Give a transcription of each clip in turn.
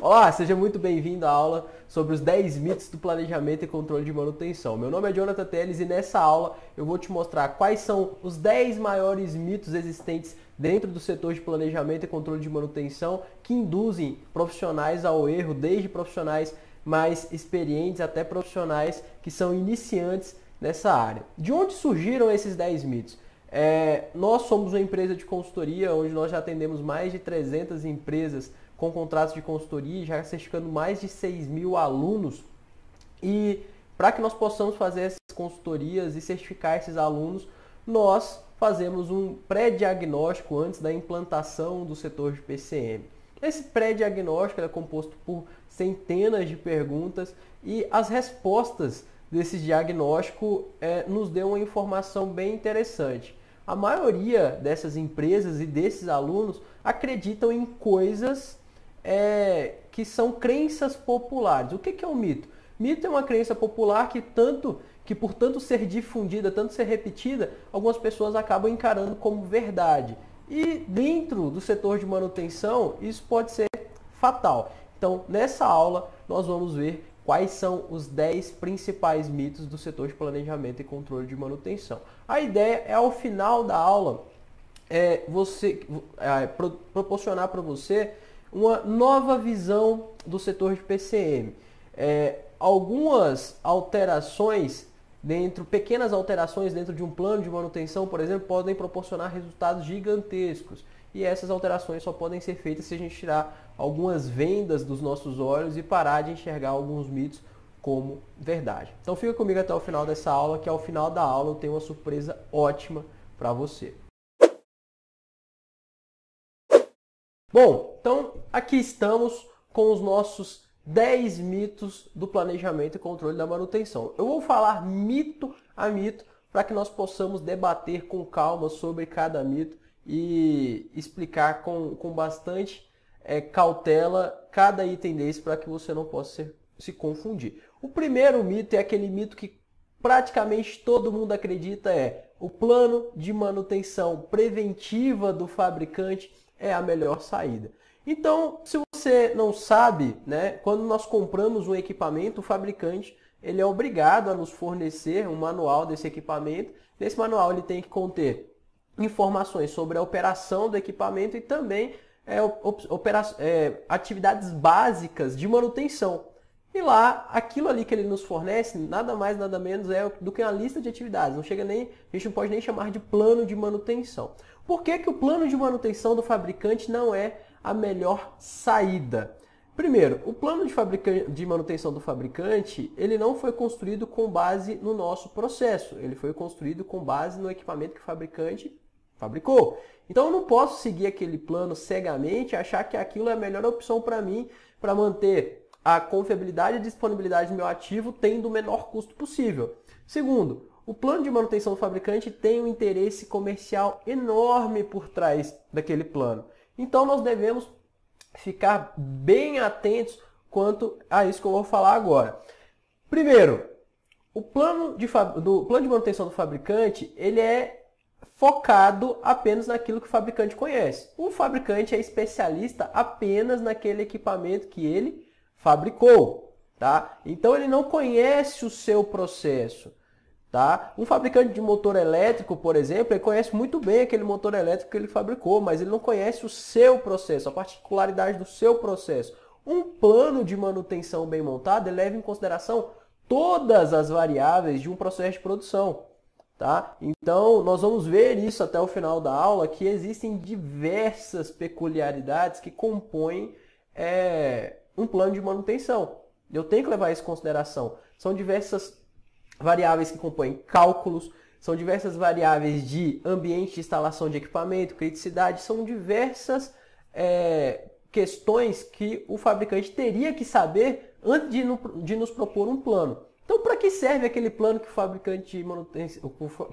Olá, seja muito bem-vindo à aula sobre os 10 mitos do planejamento e controle de manutenção. Meu nome é Jonathan Teles e nessa aula eu vou te mostrar quais são os 10 maiores mitos existentes dentro do setor de planejamento e controle de manutenção que induzem profissionais ao erro, desde profissionais mais experientes até profissionais que são iniciantes nessa área. De onde surgiram esses 10 mitos? Nós somos uma empresa de consultoria onde nós já atendemos mais de 300 empresas com contratos de consultoria, já certificando mais de 6 mil alunos. E para que nós possamos fazer essas consultorias e certificar esses alunos, nós fazemos um pré-diagnóstico antes da implantação do setor de PCM. Esse pré-diagnóstico é composto por centenas de perguntas e as respostas desse diagnóstico nos deu uma informação bem interessante. A maioria dessas empresas e desses alunos acreditam em coisas que são crenças populares. O que é um mito? Mito é uma crença popular que por tanto ser difundida, tanto ser repetida, algumas pessoas acabam encarando como verdade. E dentro do setor de manutenção, isso pode ser fatal. Então, nessa aula, nós vamos ver quais são os 10 principais mitos do setor de planejamento e controle de manutenção. A ideia é, ao final da aula, proporcionar para você uma nova visão do setor de PCM. Algumas alterações pequenas alterações dentro de um plano de manutenção, por exemplo, podem proporcionar resultados gigantescos. E essas alterações só podem ser feitas se a gente tirar algumas vendas dos nossos olhos e parar de enxergar alguns mitos como verdade. Então fica comigo até o final dessa aula, que ao final da aula eu tenho uma surpresa ótima para você. Bom, então aqui estamos com os nossos 10 mitos do planejamento e controle da manutenção. Eu vou falar mito a mito para que nós possamos debater com calma sobre cada mito e explicar com bastante cautela cada item desse para que você não possa se confundir. O primeiro mito é aquele mito que praticamente todo mundo acredita, o plano de manutenção preventiva do fabricante é a melhor saída. Então, se você não sabe, quando nós compramos um equipamento, o fabricante ele é obrigado a nos fornecer um manual desse equipamento. Nesse manual ele tem que conter informações sobre a operação do equipamento e também atividades básicas de manutenção. E lá, aquilo ali que ele nos fornece, nada mais, nada menos do que uma lista de atividades. A gente não pode nem chamar de plano de manutenção. Por que o plano de manutenção do fabricante não é a melhor saída? Primeiro, o plano de manutenção do fabricante, ele não foi construído com base no nosso processo. Ele foi construído com base no equipamento que o fabricante fabricou. Então eu não posso seguir aquele plano cegamente e achar que aquilo é a melhor opção para mim, para manter a confiabilidade e disponibilidade do meu ativo tendo o menor custo possível. Segundo, o plano de manutenção do fabricante tem um interesse comercial enorme por trás daquele plano. Então nós devemos ficar bem atentos quanto a isso que eu vou falar agora. Primeiro, o plano de manutenção do fabricante, ele é focado apenas naquilo que o fabricante conhece. O fabricante é especialista apenas naquele equipamento que ele fabricou, tá? Então ele não conhece o seu processo, tá? Um fabricante de motor elétrico, por exemplo, ele conhece muito bem aquele motor elétrico que ele fabricou, mas ele não conhece o seu processo, a particularidade do seu processo. Um plano de manutenção bem montado, ele leva em consideração todas as variáveis de um processo de produção, tá? Então nós vamos ver isso até o final da aula, que existem diversas peculiaridades que compõem um plano de manutenção. Eu tenho que levar isso em consideração. São diversas variáveis que compõem cálculos, são diversas variáveis de ambiente de instalação de equipamento, criticidade, são diversas questões que o fabricante teria que saber antes de nos propor um plano. Então, para que serve aquele plano que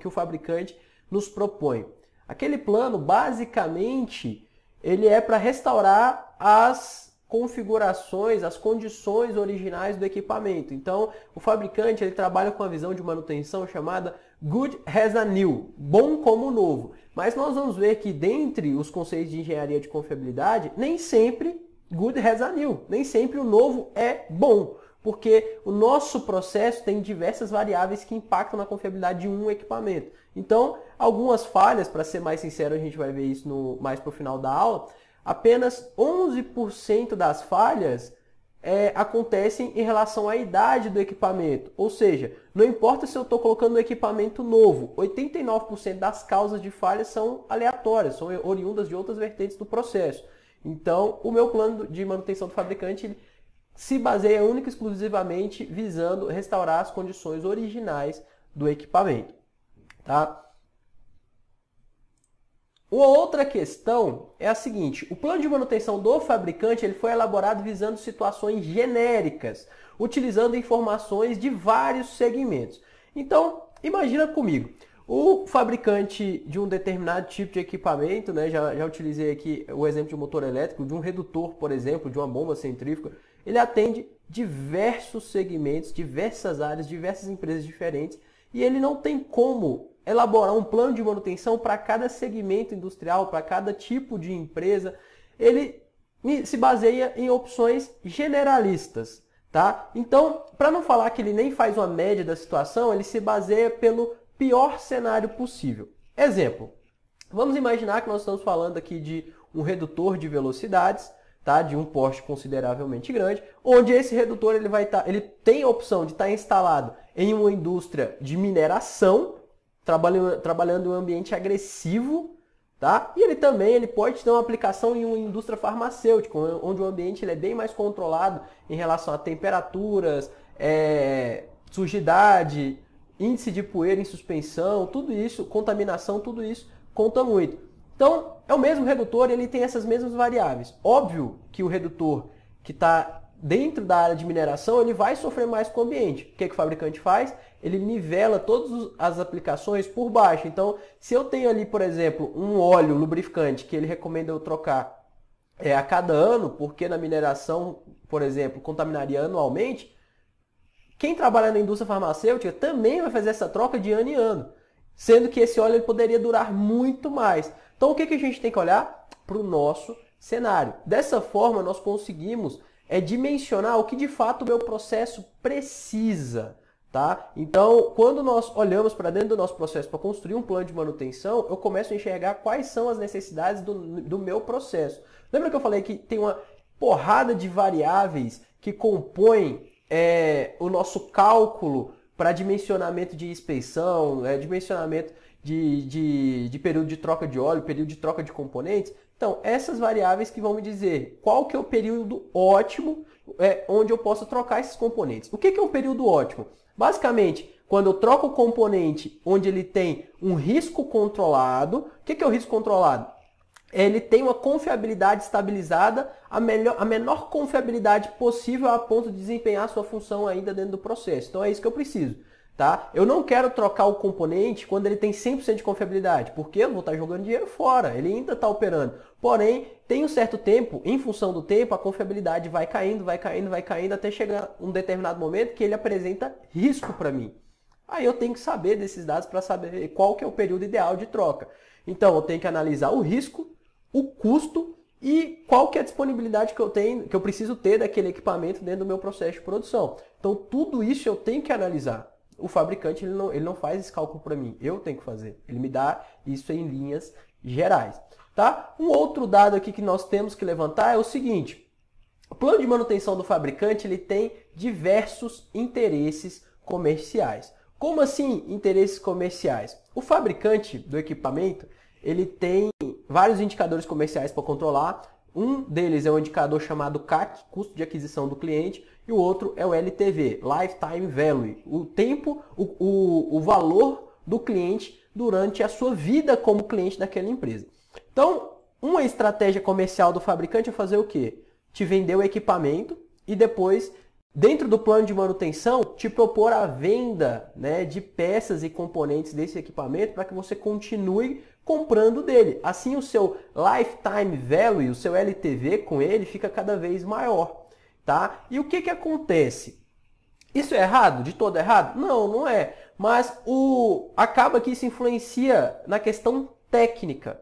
o fabricante nos propõe? Aquele plano, basicamente, ele é para restaurar as configurações, as condições originais do equipamento. Então, o fabricante ele trabalha com a visão de manutenção chamada Good as a New, bom como novo. Mas nós vamos ver que dentre os conceitos de engenharia de confiabilidade, nem sempre good has a new. Nem sempre o novo é bom, porque o nosso processo tem diversas variáveis que impactam na confiabilidade de um equipamento. Então, algumas falhas, para ser mais sincero, a gente vai ver isso mais para o final da aula, apenas 11% das falhas acontecem em relação à idade do equipamento. Ou seja, não importa se eu estou colocando um equipamento novo, 89% das causas de falhas são aleatórias, são oriundas de outras vertentes do processo. Então, o meu plano de manutenção do fabricante se baseia única e exclusivamente visando restaurar as condições originais do equipamento. Tá? Uma outra questão é a seguinte: o plano de manutenção do fabricante ele foi elaborado visando situações genéricas, utilizando informações de vários segmentos. Então, imagina comigo, o fabricante de um determinado tipo de equipamento, né, já utilizei aqui o exemplo de um motor elétrico, de um redutor, por exemplo, de uma bomba centrífuga, ele atende diversos segmentos, diversas áreas, diversas empresas diferentes, e ele não tem como elaborar um plano de manutenção para cada segmento industrial, para cada tipo de empresa. Ele se baseia em opções generalistas, tá? Então, para não falar que ele nem faz uma média da situação, ele se baseia pelo pior cenário possível. Exemplo, vamos imaginar que nós estamos falando aqui de um redutor de velocidades, tá? De um porte consideravelmente grande, onde esse redutor ele tem a opção de estar instalado em uma indústria de mineração, trabalhando em um ambiente agressivo, tá? E ele pode ter uma aplicação em uma indústria farmacêutica, onde o ambiente ele é bem mais controlado em relação a temperaturas, sujidade, índice de poeira em suspensão, tudo isso, contaminação, tudo isso conta muito. Então, é o mesmo redutor, ele tem essas mesmas variáveis. Óbvio que o redutor que está dentro da área de mineração, ele vai sofrer mais com o ambiente. O que o fabricante faz? Ele nivela todas as aplicações por baixo. Então, se eu tenho ali, por exemplo, um óleo lubrificante que ele recomenda eu trocar a cada ano, porque na mineração, por exemplo, contaminaria anualmente, quem trabalha na indústria farmacêutica também vai fazer essa troca de ano em ano, sendo que esse óleo ele poderia durar muito mais. Então, o que a gente tem que olhar? Para o nosso cenário. Dessa forma, nós conseguimos dimensionar o que de fato o meu processo precisa. Tá? Então, quando nós olhamos para dentro do nosso processo para construir um plano de manutenção, eu começo a enxergar quais são as necessidades do meu processo. Lembra que eu falei que tem uma porrada de variáveis que compõem o nosso cálculo para dimensionamento de inspeção, dimensionamento de período de troca de óleo, período de troca de componentes? Então, essas variáveis que vão me dizer qual que é o período ótimo onde eu posso trocar esses componentes. O que é um período ótimo? Basicamente, quando eu troco o componente onde ele tem um risco controlado, o que é o risco controlado? Ele tem uma confiabilidade estabilizada, a menor confiabilidade possível a ponto de desempenhar sua função ainda dentro do processo. Então é isso que eu preciso. Tá? Eu não quero trocar o componente quando ele tem 100% de confiabilidade, porque eu vou estar jogando dinheiro fora, ele ainda está operando. Porém, tem um certo tempo, em função do tempo, a confiabilidade vai caindo, até chegar um determinado momento que ele apresenta risco para mim. Aí eu tenho que saber desses dados para saber qual que é o período ideal de troca. Então, eu tenho que analisar o risco, o custo e qual que é a disponibilidade que eu preciso ter daquele equipamento dentro do meu processo de produção. Então, tudo isso eu tenho que analisar. O fabricante ele não faz esse cálculo para mim, eu tenho que fazer. Ele me dá isso em linhas gerais. Tá? Um outro dado aqui que nós temos que levantar é o seguinte: o plano de manutenção do fabricante ele tem diversos interesses comerciais. Como assim interesses comerciais? O fabricante do equipamento ele tem vários indicadores comerciais para controlar. Um deles é um indicador chamado CAC, custo de aquisição do cliente, e o outro é o LTV, Lifetime Value, o tempo, o valor do cliente durante a sua vida como cliente daquela empresa. Então, uma estratégia comercial do fabricante é fazer o quê? Te vender o equipamento e depois, dentro do plano de manutenção, te propor a venda, né, de peças e componentes desse equipamento para que você continue comprando dele. Assim, o seu Lifetime Value, o seu LTV com ele fica cada vez maior. Tá? E o que acontece? Isso é errado? De todo errado? Não, não é. Mas acaba que isso influencia na questão técnica.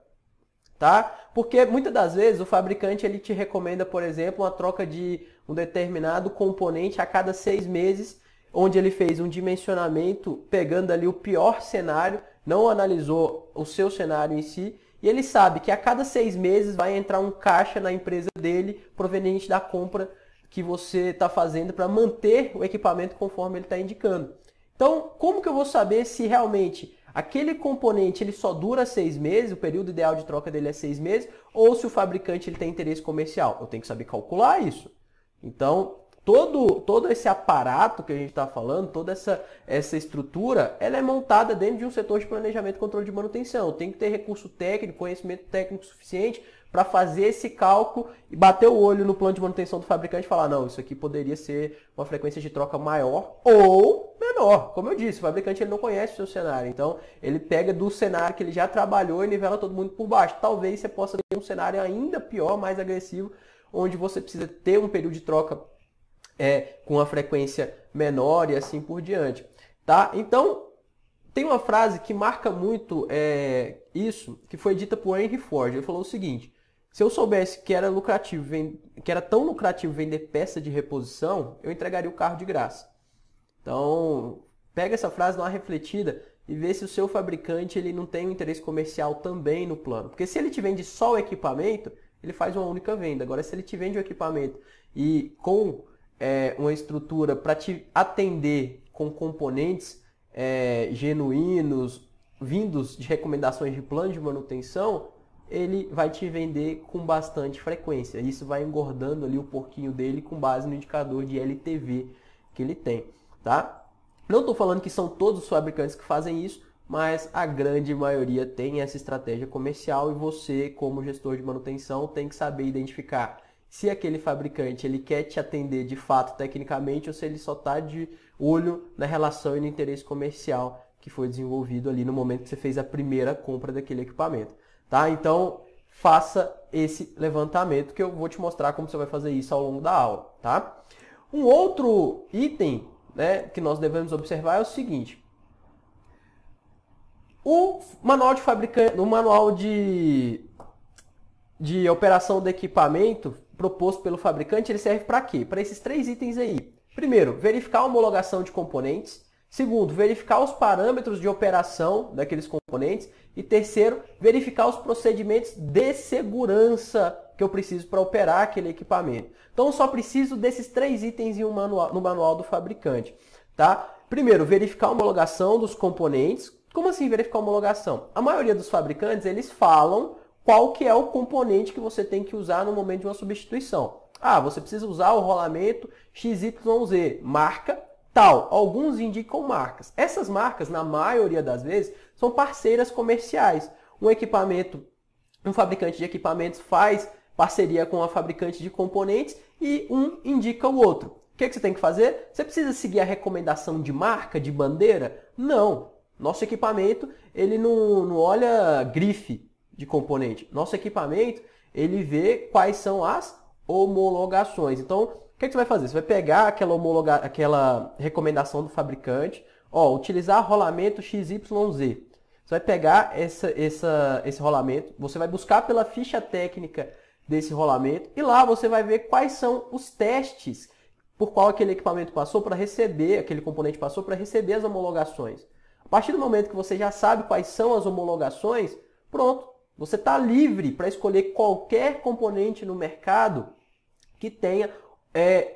tá? Porque muitas das vezes o fabricante ele te recomenda, por exemplo, uma troca de um determinado componente a cada 6 meses, onde ele fez um dimensionamento pegando ali o pior cenário, não analisou o seu cenário em si, e ele sabe que a cada 6 meses vai entrar um caixa na empresa dele proveniente da compra que você está fazendo para manter o equipamento conforme ele está indicando. Então, como que eu vou saber se realmente aquele componente ele só dura 6 meses, o período ideal de troca dele é 6 meses, ou se o fabricante ele tem interesse comercial? Eu tenho que saber calcular isso. Então, todo esse aparato que a gente está falando, toda essa estrutura, ela é montada dentro de um setor de planejamento e controle de manutenção. Tem que ter recurso técnico, conhecimento técnico suficiente para fazer esse cálculo e bater o olho no plano de manutenção do fabricante e falar, não, isso aqui poderia ser uma frequência de troca maior ou menor. Como eu disse, o fabricante ele não conhece o seu cenário, então ele pega do cenário que ele já trabalhou e nivela todo mundo por baixo. Talvez você possa ter um cenário ainda pior, mais agressivo, onde você precisa ter um período de troca com uma frequência menor e assim por diante. Tá? Então, tem uma frase que marca muito isso, que foi dita por Henry Ford. Ele falou o seguinte: se eu soubesse que era lucrativo, que era tão lucrativo vender peça de reposição, eu entregaria o carro de graça. Então, pega essa frase, dá uma refletida e vê se o seu fabricante ele não tem um interesse comercial também no plano. Porque se ele te vende só o equipamento, ele faz uma única venda. Agora, se ele te vende o equipamento e com uma estrutura para te atender com componentes genuínos, vindos de recomendações de plano de manutenção, ele vai te vender com bastante frequência. Isso vai engordando ali o porquinho dele com base no indicador de LTV que ele tem, tá? Não estou falando que são todos os fabricantes que fazem isso, mas a grande maioria tem essa estratégia comercial e você, como gestor de manutenção, tem que saber identificar se aquele fabricante ele quer te atender de fato tecnicamente ou se ele só está de olho na relação e no interesse comercial que foi desenvolvido ali no momento que você fez a primeira compra daquele equipamento. Tá? Então, faça esse levantamento que eu vou te mostrar como você vai fazer isso ao longo da aula. Tá? Um outro item, né, que nós devemos observar é o seguinte. O manual de fabricante, o manual de operação do equipamento proposto pelo fabricante, ele serve para quê? Para esses 3 itens aí. Primeiro, verificar a homologação de componentes. Segundo, verificar os parâmetros de operação daqueles componentes. E terceiro, verificar os procedimentos de segurança que eu preciso para operar aquele equipamento. Então, eu só preciso desses 3 itens no manual do fabricante. Tá? Primeiro, verificar a homologação dos componentes. Como assim verificar a homologação? A maioria dos fabricantes, eles falam qual que é o componente que você tem que usar no momento de uma substituição. Ah, você precisa usar o rolamento XYZ, marca tal. Alguns indicam marcas. Essas marcas, na maioria das vezes, são parceiras comerciais. Um fabricante de equipamentos faz parceria com a fabricante de componentes e um indica o outro. O que você tem que fazer? Você precisa seguir a recomendação de marca, de bandeira? Não. Nosso equipamento, ele não olha grife de componente. Nosso equipamento, ele vê quais são as homologações. Então, o que você vai fazer? Você vai pegar aquela recomendação do fabricante, utilizar rolamento XYZ. Você vai pegar esse rolamento, você vai buscar pela ficha técnica desse rolamento e lá você vai ver quais são os testes por qual aquele equipamento passou para receber, aquele componente passou para receber as homologações. A partir do momento que você já sabe quais são as homologações, pronto. Você está livre para escolher qualquer componente no mercado que tenha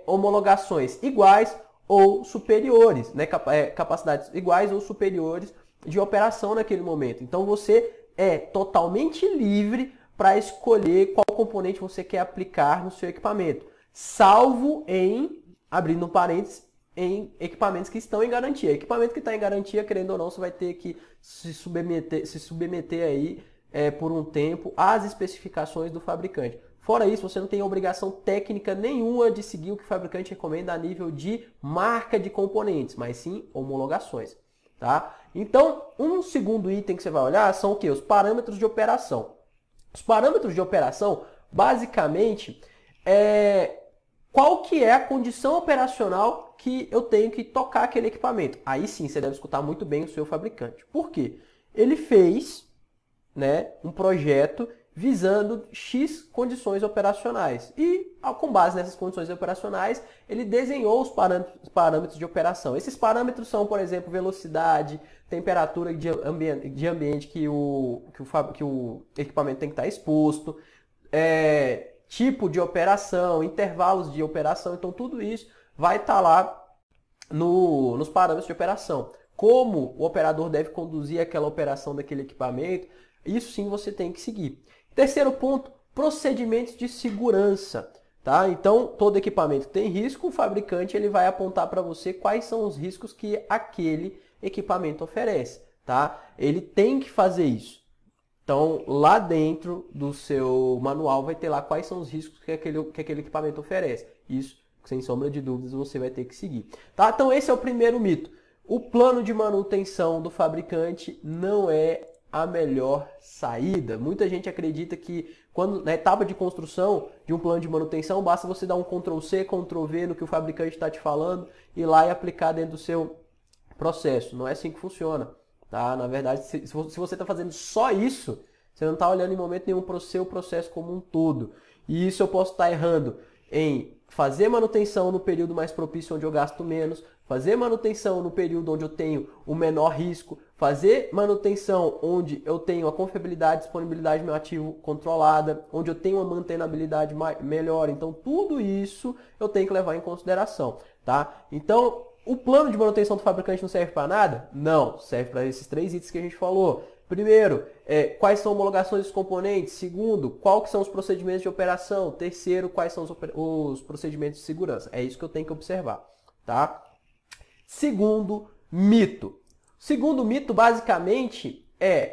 homologações iguais ou superiores, né? Capacidades iguais ou superiores de operação naquele momento. Então você é totalmente livre para escolher qual componente você quer aplicar no seu equipamento, salvo em, abrindo um parênteses, em equipamentos que estão em garantia. Equipamento que está em garantia, querendo ou não, você vai ter que se submeter aí por um tempo às especificações do fabricante. Fora isso, você não tem obrigação técnica nenhuma de seguir o que o fabricante recomenda a nível de marca de componentes, mas sim homologações. Tá? Então, um segundo item que você vai olhar são o quê? Os parâmetros de operação. Os parâmetros de operação, basicamente, qual que é a condição operacional que eu tenho que tocar aquele equipamento. Aí sim, você deve escutar muito bem o seu fabricante. Por quê? Ele fez, né, um projeto visando X condições operacionais. E, com base nessas condições operacionais, ele desenhou os parâmetros de operação. Esses parâmetros são, por exemplo, velocidade, temperatura de ambiente que o equipamento tem que estar exposto, tipo de operação, intervalos de operação. Então, tudo isso vai estar lá nos parâmetros de operação. Como o operador deve conduzir aquela operação daquele equipamento, isso sim você tem que seguir. Terceiro ponto, procedimentos de segurança. Tá? Então, todo equipamento tem risco, o fabricante ele vai apontar para você quais são os riscos que aquele equipamento oferece. Tá? Ele tem que fazer isso. Então, lá dentro do seu manual vai ter lá quais são os riscos que aquele equipamento oferece. Isso, sem sombra de dúvidas, você vai ter que seguir. Tá? Então, esse é o primeiro mito. O plano de manutenção do fabricante não é a melhor saída. Muita gente acredita que quando na etapa de construção de um plano de manutenção, basta você dar um Ctrl+C, Ctrl+V no que o fabricante está te falando e ir lá e aplicar dentro do seu processo. Não é assim que funciona. Tá? Na verdade, se você está fazendo só isso, você não está olhando em momento nenhum para o seu processo como um todo. E isso eu posso estar errando em fazer manutenção no período mais propício onde eu gasto menos, fazer manutenção no período onde eu tenho o menor risco, fazer manutenção onde eu tenho a confiabilidade e disponibilidade do meu ativo controlada, onde eu tenho uma mantenabilidade melhor. Então, tudo isso eu tenho que levar em consideração. Tá? Então, o plano de manutenção do fabricante não serve para nada? Não, serve para esses 3 itens que a gente falou. Primeiro, quais são homologações dos componentes? Segundo, quais são os procedimentos de operação? Terceiro, quais são os procedimentos de segurança? É isso que eu tenho que observar. Tá? Segundo mito. Segundo mito, basicamente,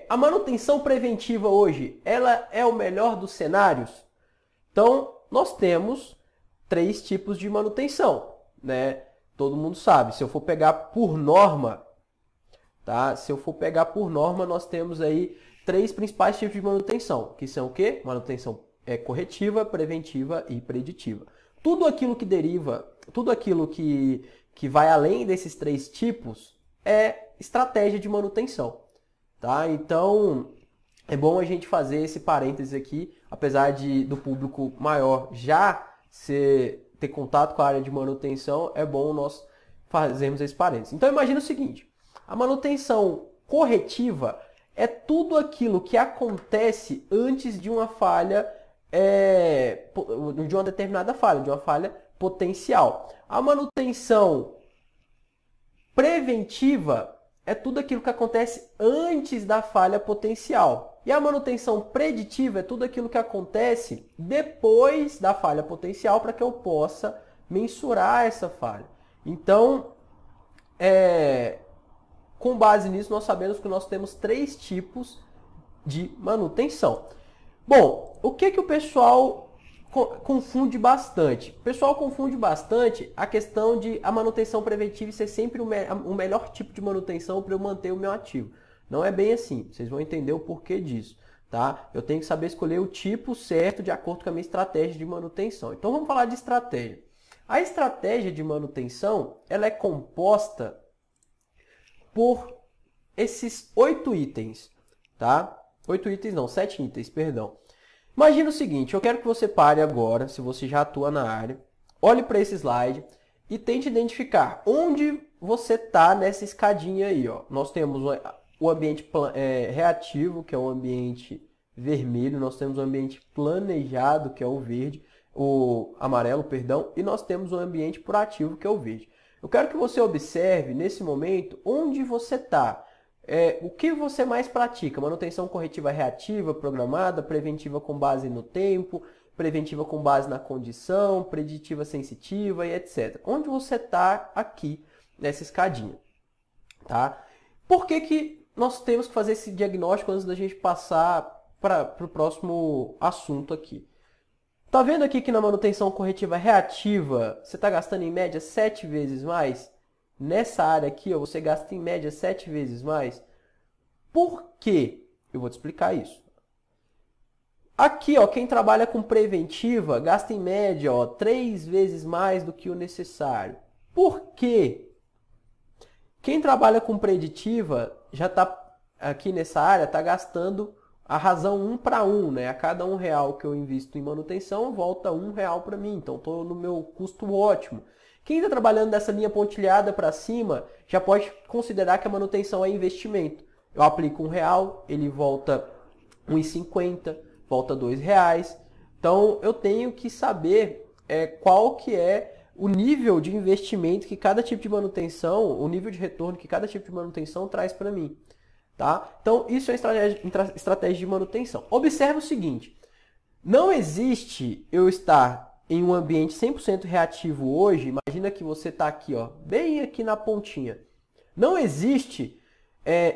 a manutenção preventiva hoje, ela é o melhor dos cenários? Então, nós temos 3 tipos de manutenção, né? Todo mundo sabe. Se eu for pegar por norma, tá? Se eu for pegar por norma, nós temos aí 3 principais tipos de manutenção, que são o quê? Manutenção corretiva, preventiva e preditiva. Tudo aquilo que deriva, tudo aquilo que vai além desses 3 tipos é estratégia de manutenção, tá? Então, é bom a gente fazer esse parênteses aqui, apesar do público maior já ter contato com a área de manutenção, é bom nós fazermos esse parênteses. Então, imagina o seguinte, a manutenção corretiva é tudo aquilo que acontece antes de uma falha, de uma determinada falha, de uma falha potencial. A manutenção preventiva é tudo aquilo que acontece antes da falha potencial. E a manutenção preditiva é tudo aquilo que acontece depois da falha potencial para que eu possa mensurar essa falha. Então, com base nisso, nós sabemos que nós temos 3 tipos de manutenção. Bom, o que o pessoal confunde bastante? O pessoal confunde bastante a questão de a manutenção preventiva ser sempre o melhor tipo de manutenção para eu manter o meu ativo. Não é bem assim, vocês vão entender o porquê disso. Tá? Eu tenho que saber escolher o tipo certo de acordo com a minha estratégia de manutenção. Então vamos falar de estratégia. A estratégia de manutenção ela é composta por esses 8 itens. Tá? 8 itens não, 7 itens, perdão. Imagina o seguinte, eu quero que você pare agora, se você já atua na área, olhe para esse slide e tente identificar onde você está nessa escadinha aí. Ó. Nós temos o ambiente reativo, que é o ambiente vermelho, nós temos o ambiente planejado, que é o verde, o amarelo, perdão, e nós temos o ambiente proativo, que é o verde. Eu quero que você observe, nesse momento, onde você está. O que você mais pratica? Manutenção corretiva reativa, programada, preventiva com base no tempo, preventiva com base na condição, preditiva sensitiva e etc. Onde você está aqui nessa escadinha? Tá? Por que nós temos que fazer esse diagnóstico antes da gente passar para o próximo assunto aqui? Tá vendo aqui que na manutenção corretiva reativa você está gastando em média 7 vezes mais? Nessa área aqui, ó, você gasta em média 7 vezes mais. Por quê? Eu vou te explicar isso. Aqui, ó, quem trabalha com preventiva gasta em média 3 vezes mais do que o necessário. Por quê? Quem trabalha com preditiva já está aqui nessa área, está gastando a razão 1 para 1, né? A cada R$1 que eu invisto em manutenção, volta R$1 para mim. Então, estou no meu custo ótimo. Quem está trabalhando dessa linha pontilhada para cima, já pode considerar que a manutenção é investimento. Eu aplico R$1, ele volta R$1,50, volta R$2. Então, eu tenho que saber qual que é o nível de investimento que cada tipo de manutenção, o nível de retorno que cada tipo de manutenção traz para mim. Tá? Então, isso é estratégia de manutenção. Observe o seguinte, não existe eu estar em um ambiente 100% reativo hoje, imagina que você está aqui, ó, bem aqui na pontinha. Não existe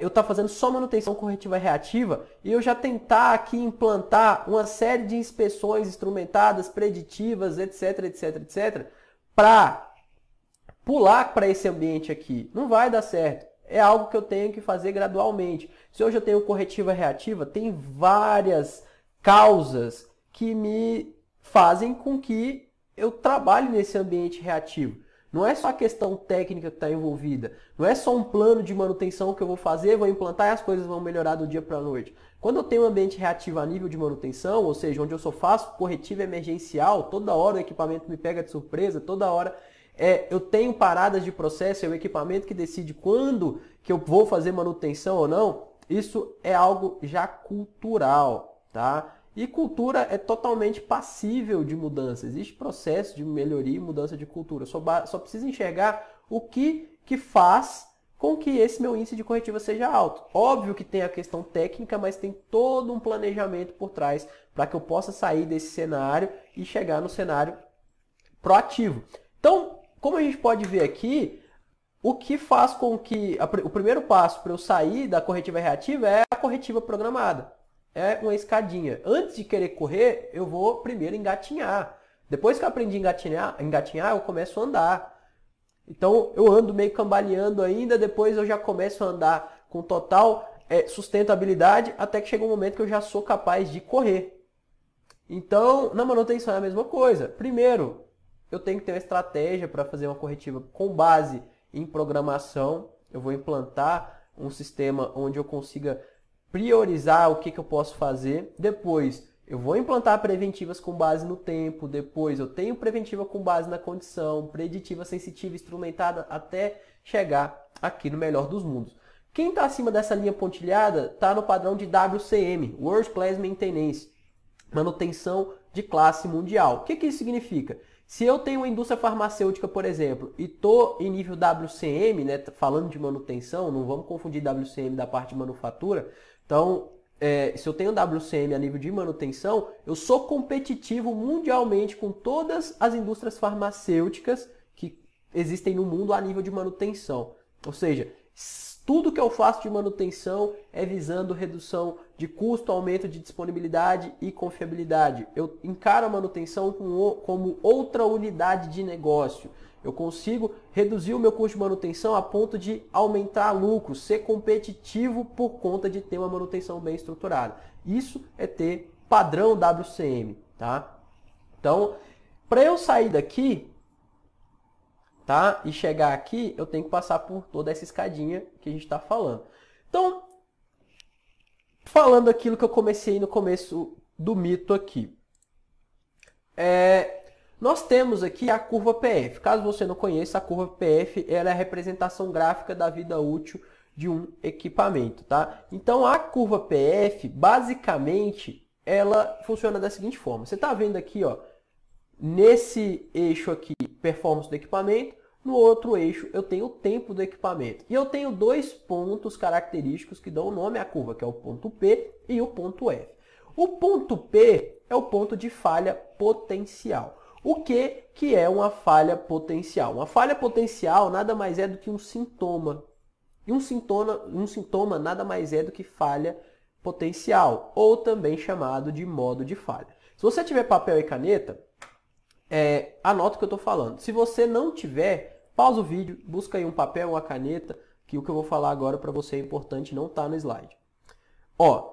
eu estar fazendo só manutenção corretiva reativa e eu já tentar aqui implantar uma série de inspeções instrumentadas, preditivas, etc, etc, etc, para pular para esse ambiente aqui. Não vai dar certo. É algo que eu tenho que fazer gradualmente. Se hoje eu tenho corretiva reativa, tem várias causas que me fazem com que eu trabalhe nesse ambiente reativo. Não é só a questão técnica que está envolvida. Não é só um plano de manutenção que eu vou fazer, vou implantar e as coisas vão melhorar do dia para a noite. Quando eu tenho um ambiente reativo a nível de manutenção, ou seja, onde eu só faço corretiva emergencial, toda hora o equipamento me pega de surpresa, toda hora eu tenho paradas de processo, é o equipamento que decide quando que eu vou fazer manutenção ou não, isso é algo já cultural, tá? E cultura é totalmente passível de mudança. Existe processo de melhoria e mudança de cultura. Só preciso enxergar o que faz com que esse meu índice de corretiva seja alto. Óbvio que tem a questão técnica, mas tem todo um planejamento por trás para que eu possa sair desse cenário e chegar no cenário proativo. Então, como a gente pode ver aqui, o que faz com que o primeiro passo para eu sair da corretiva reativa é a corretiva programada. É uma escadinha. Antes de querer correr, eu vou primeiro engatinhar. Depois que eu aprendi a engatinhar, eu começo a andar. Então, eu ando meio cambaleando ainda, depois eu já começo a andar com total sustentabilidade, até que chega um momento que eu já sou capaz de correr. Então, na manutenção é a mesma coisa. Primeiro, eu tenho que ter uma estratégia para fazer uma corretiva com base em programação. Eu vou implantar um sistema onde eu consiga priorizar o que eu posso fazer. Depois, eu vou implantar preventivas com base no tempo. Depois, eu tenho preventiva com base na condição, preditiva, sensitiva, instrumentada, até chegar aqui no melhor dos mundos. Quem está acima dessa linha pontilhada está no padrão de WCM, World Class Maintenance, manutenção de classe mundial. O que isso significa? Se eu tenho uma indústria farmacêutica, por exemplo, e estou em nível WCM, né, falando de manutenção, não vamos confundir WCM da parte de manufatura. Então, se eu tenho WCM a nível de manutenção, eu sou competitivo mundialmente com todas as indústrias farmacêuticas que existem no mundo a nível de manutenção. Ou seja, tudo que eu faço de manutenção é visando redução de custo, aumento de disponibilidade e confiabilidade. Eu encaro a manutenção como outra unidade de negócio. Eu consigo reduzir o meu custo de manutenção a ponto de aumentar lucro, ser competitivo por conta de ter uma manutenção bem estruturada. Isso é ter padrão WCM, tá? Então, para eu sair daqui, tá, e chegar aqui, eu tenho que passar por toda essa escadinha que a gente está falando. Então, falando aquilo que eu comecei no começo do mito aqui. Nós temos aqui a curva PF. Caso você não conheça, a curva PF ela é a representação gráfica da vida útil de um equipamento, tá? Então, a curva PF, basicamente, ela funciona da seguinte forma. Você está vendo aqui, ó, nesse eixo aqui, performance do equipamento, no outro eixo eu tenho o tempo do equipamento. E eu tenho dois pontos característicos que dão o nome à curva, que é o ponto P e o ponto F. O ponto P é o ponto de falha potencial. O que é uma falha potencial? Uma falha potencial nada mais é do que um sintoma. E um sintoma nada mais é do que falha potencial, ou também chamado de modo de falha. Se você tiver papel e caneta, anota o que eu estou falando. Se você não tiver, pausa o vídeo, busca aí um papel, uma caneta, que o que eu vou falar agora para você é importante, não está no slide. Ó,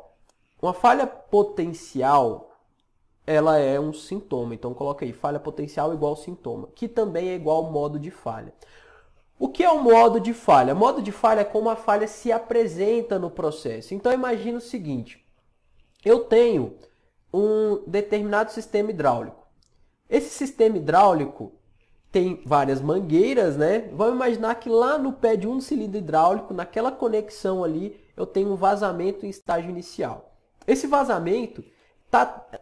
uma falha potencial, ela é um sintoma. Então coloca aí, falha potencial igual sintoma, que também é igual modo de falha. O que é o modo de falha? Modo de falha é como a falha se apresenta no processo. Então imagina o seguinte, eu tenho um determinado sistema hidráulico. Esse sistema hidráulico tem várias mangueiras, né? Vamos imaginar que lá no pé de um cilindro hidráulico, naquela conexão ali, eu tenho um vazamento em estágio inicial. Esse vazamento,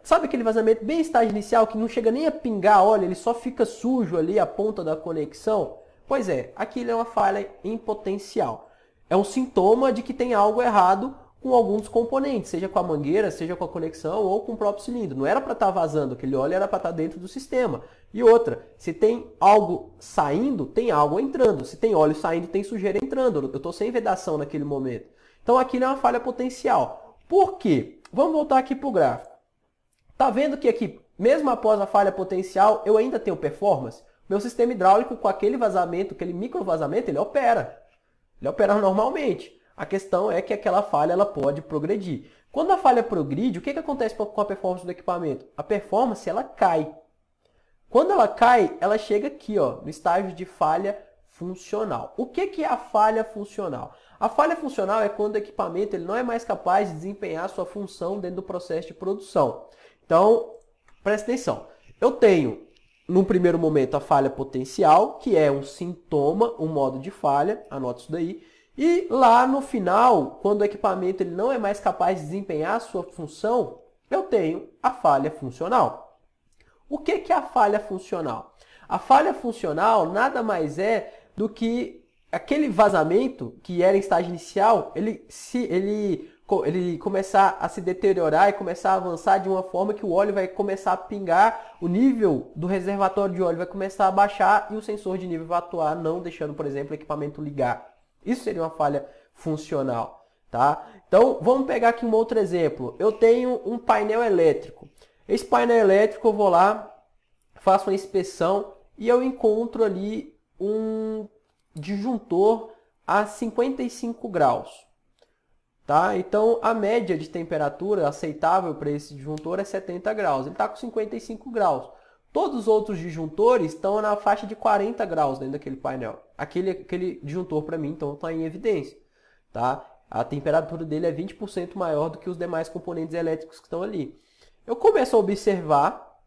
sabe aquele vazamento bem em estágio inicial, que não chega nem a pingar óleo, ele só fica sujo ali a ponta da conexão? Pois é, aquilo é uma falha em potencial. É um sintoma de que tem algo errado com algum dos componentes, seja com a mangueira, seja com a conexão ou com o próprio cilindro. Não era para estar vazando, aquele óleo era para estar dentro do sistema. E outra, se tem algo saindo, tem algo entrando. Se tem óleo saindo, tem sujeira entrando. Eu estou sem vedação naquele momento. Então aquilo é uma falha potencial. Por quê? Vamos voltar aqui para o gráfico. Tá vendo que aqui, mesmo após a falha potencial, eu ainda tenho performance? Meu sistema hidráulico com aquele vazamento, aquele micro vazamento, ele opera. Ele opera normalmente. A questão é que aquela falha ela pode progredir. Quando a falha progride, o que acontece com a performance do equipamento? A performance ela cai. Quando ela cai, ela chega aqui, ó, no estágio de falha funcional. O que é a falha funcional? A falha funcional é quando o equipamento ele não é mais capaz de desempenhar sua função dentro do processo de produção. Então, presta atenção. Eu tenho, no primeiro momento, a falha potencial, que é um sintoma, um modo de falha, anota isso daí. E lá no final, quando o equipamento ele não é mais capaz de desempenhar a sua função, eu tenho a falha funcional. O que é a falha funcional? A falha funcional nada mais é do que aquele vazamento que era em estágio inicial, ele começar a se deteriorar e começar a avançar de uma forma que o óleo vai começar a pingar, o nível do reservatório de óleo vai começar a baixar e o sensor de nível vai atuar, não deixando, por exemplo, o equipamento ligar. Isso seria uma falha funcional, tá? Então, vamos pegar aqui um outro exemplo. Eu tenho um painel elétrico. Esse painel elétrico, eu vou lá, faço uma inspeção e eu encontro ali um disjuntor a 55 graus. Tá? Então, a média de temperatura aceitável para esse disjuntor é 70 graus. Ele está com 55 graus. Todos os outros disjuntores estão na faixa de 40 graus dentro daquele painel. Aquele disjuntor, para mim, então, está em evidência. Tá? A temperatura dele é 20% maior do que os demais componentes elétricos que estão ali. Eu começo a observar,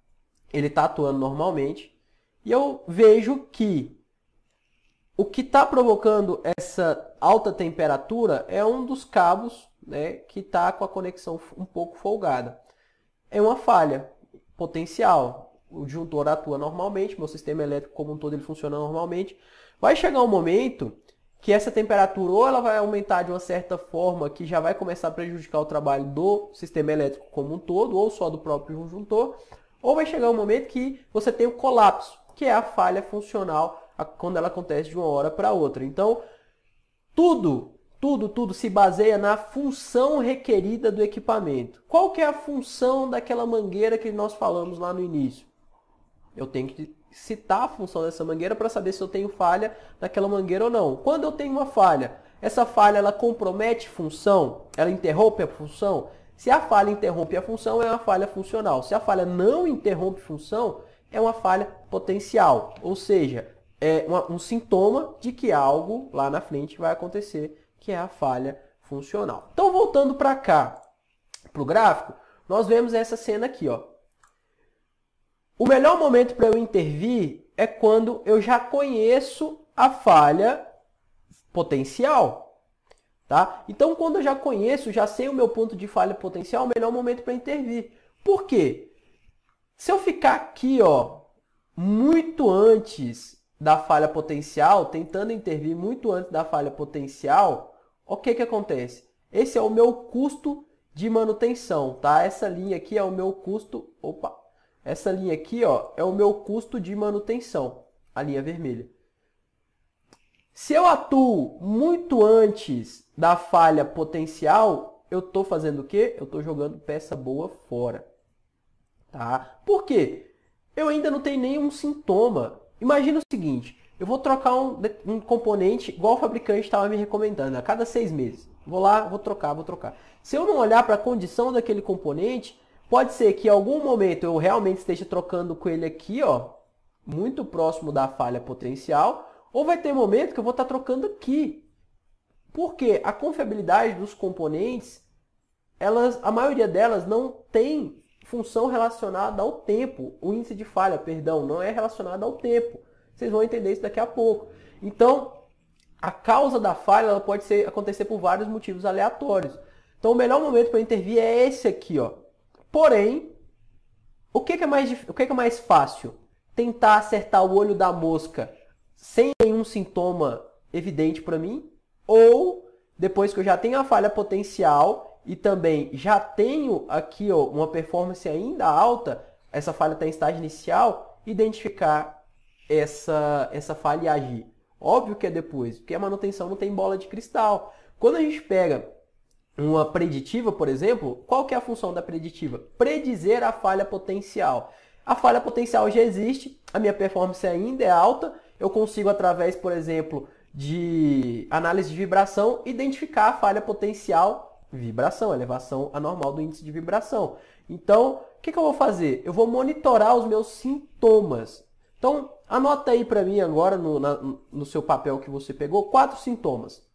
ele está atuando normalmente, e eu vejo que o que está provocando essa alta temperatura é um dos cabos, né, que está com a conexão um pouco folgada. É uma falha potencial. O disjuntor atua normalmente, meu sistema elétrico como um todo ele funciona normalmente. Vai chegar um momento que essa temperatura ou ela vai aumentar de uma certa forma que já vai começar a prejudicar o trabalho do sistema elétrico como um todo, ou só do próprio disjuntor, ou vai chegar um momento que você tem o colapso, que é a falha funcional quando ela acontece de uma hora para outra. Então, tudo se baseia na função requerida do equipamento. Qual que é a função daquela mangueira que nós falamos lá no início? Eu tenho que citar a função dessa mangueira para saber se eu tenho falha naquela mangueira ou não. Quando eu tenho uma falha, essa falha ela compromete função? Ela interrompe a função? Se a falha interrompe a função, é uma falha funcional. Se a falha não interrompe função, é uma falha potencial. Ou seja, é um sintoma de que algo lá na frente vai acontecer, que é a falha funcional. Então, voltando para cá, para o gráfico, nós vemos essa cena aqui, ó. O melhor momento para eu intervir é quando eu já conheço a falha potencial. Tá? Então, quando eu já conheço, já sei o meu ponto de falha potencial, é o melhor momento para intervir. Por quê? Se eu ficar aqui, ó, muito antes da falha potencial, tentando intervir muito antes da falha potencial, o que acontece? Esse é o meu custo de manutenção. Tá? Essa linha aqui é o meu custo... Essa linha aqui, ó, é o meu custo de manutenção, a linha vermelha. Se eu atuo muito antes da falha potencial, eu estou fazendo o quê? Eu estou jogando peça boa fora. Tá? Por quê? Eu ainda não tenho nenhum sintoma. Imagina o seguinte, eu vou trocar um componente igual o fabricante estava me recomendando, a cada 6 meses. Vou lá, vou trocar. Se eu não olhar para a condição daquele componente, pode ser que em algum momento eu realmente esteja trocando com ele aqui, ó, muito próximo da falha potencial, ou vai ter momento que eu vou estar trocando aqui. Porque a confiabilidade dos componentes a maioria delas não tem função relacionada ao tempo. O índice de falha, perdão, não é relacionado ao tempo. Vocês vão entender isso daqui a pouco. Então, a causa da falha ela pode acontecer por vários motivos aleatórios. Então, o melhor momento para intervir é esse aqui, ó. Porém, o que é mais fácil? Tentar acertar o olho da mosca sem nenhum sintoma evidente para mim? Ou, depois que eu já tenho a falha potencial e também já tenho aqui ó, uma performance ainda alta, essa falha está em estágio inicial, identificar essa falha e agir? Óbvio que é depois, porque a manutenção não tem bola de cristal. Quando a gente pega uma preditiva, por exemplo, qual que é a função da preditiva? Predizer a falha potencial. A falha potencial já existe, a minha performance ainda é alta, eu consigo, através, por exemplo, de análise de vibração, identificar a falha potencial, vibração, elevação anormal do índice de vibração. Então, o que eu vou fazer? Eu vou monitorar os meus sintomas. Então, anota aí para mim agora, no seu papel que você pegou, 4 sintomas.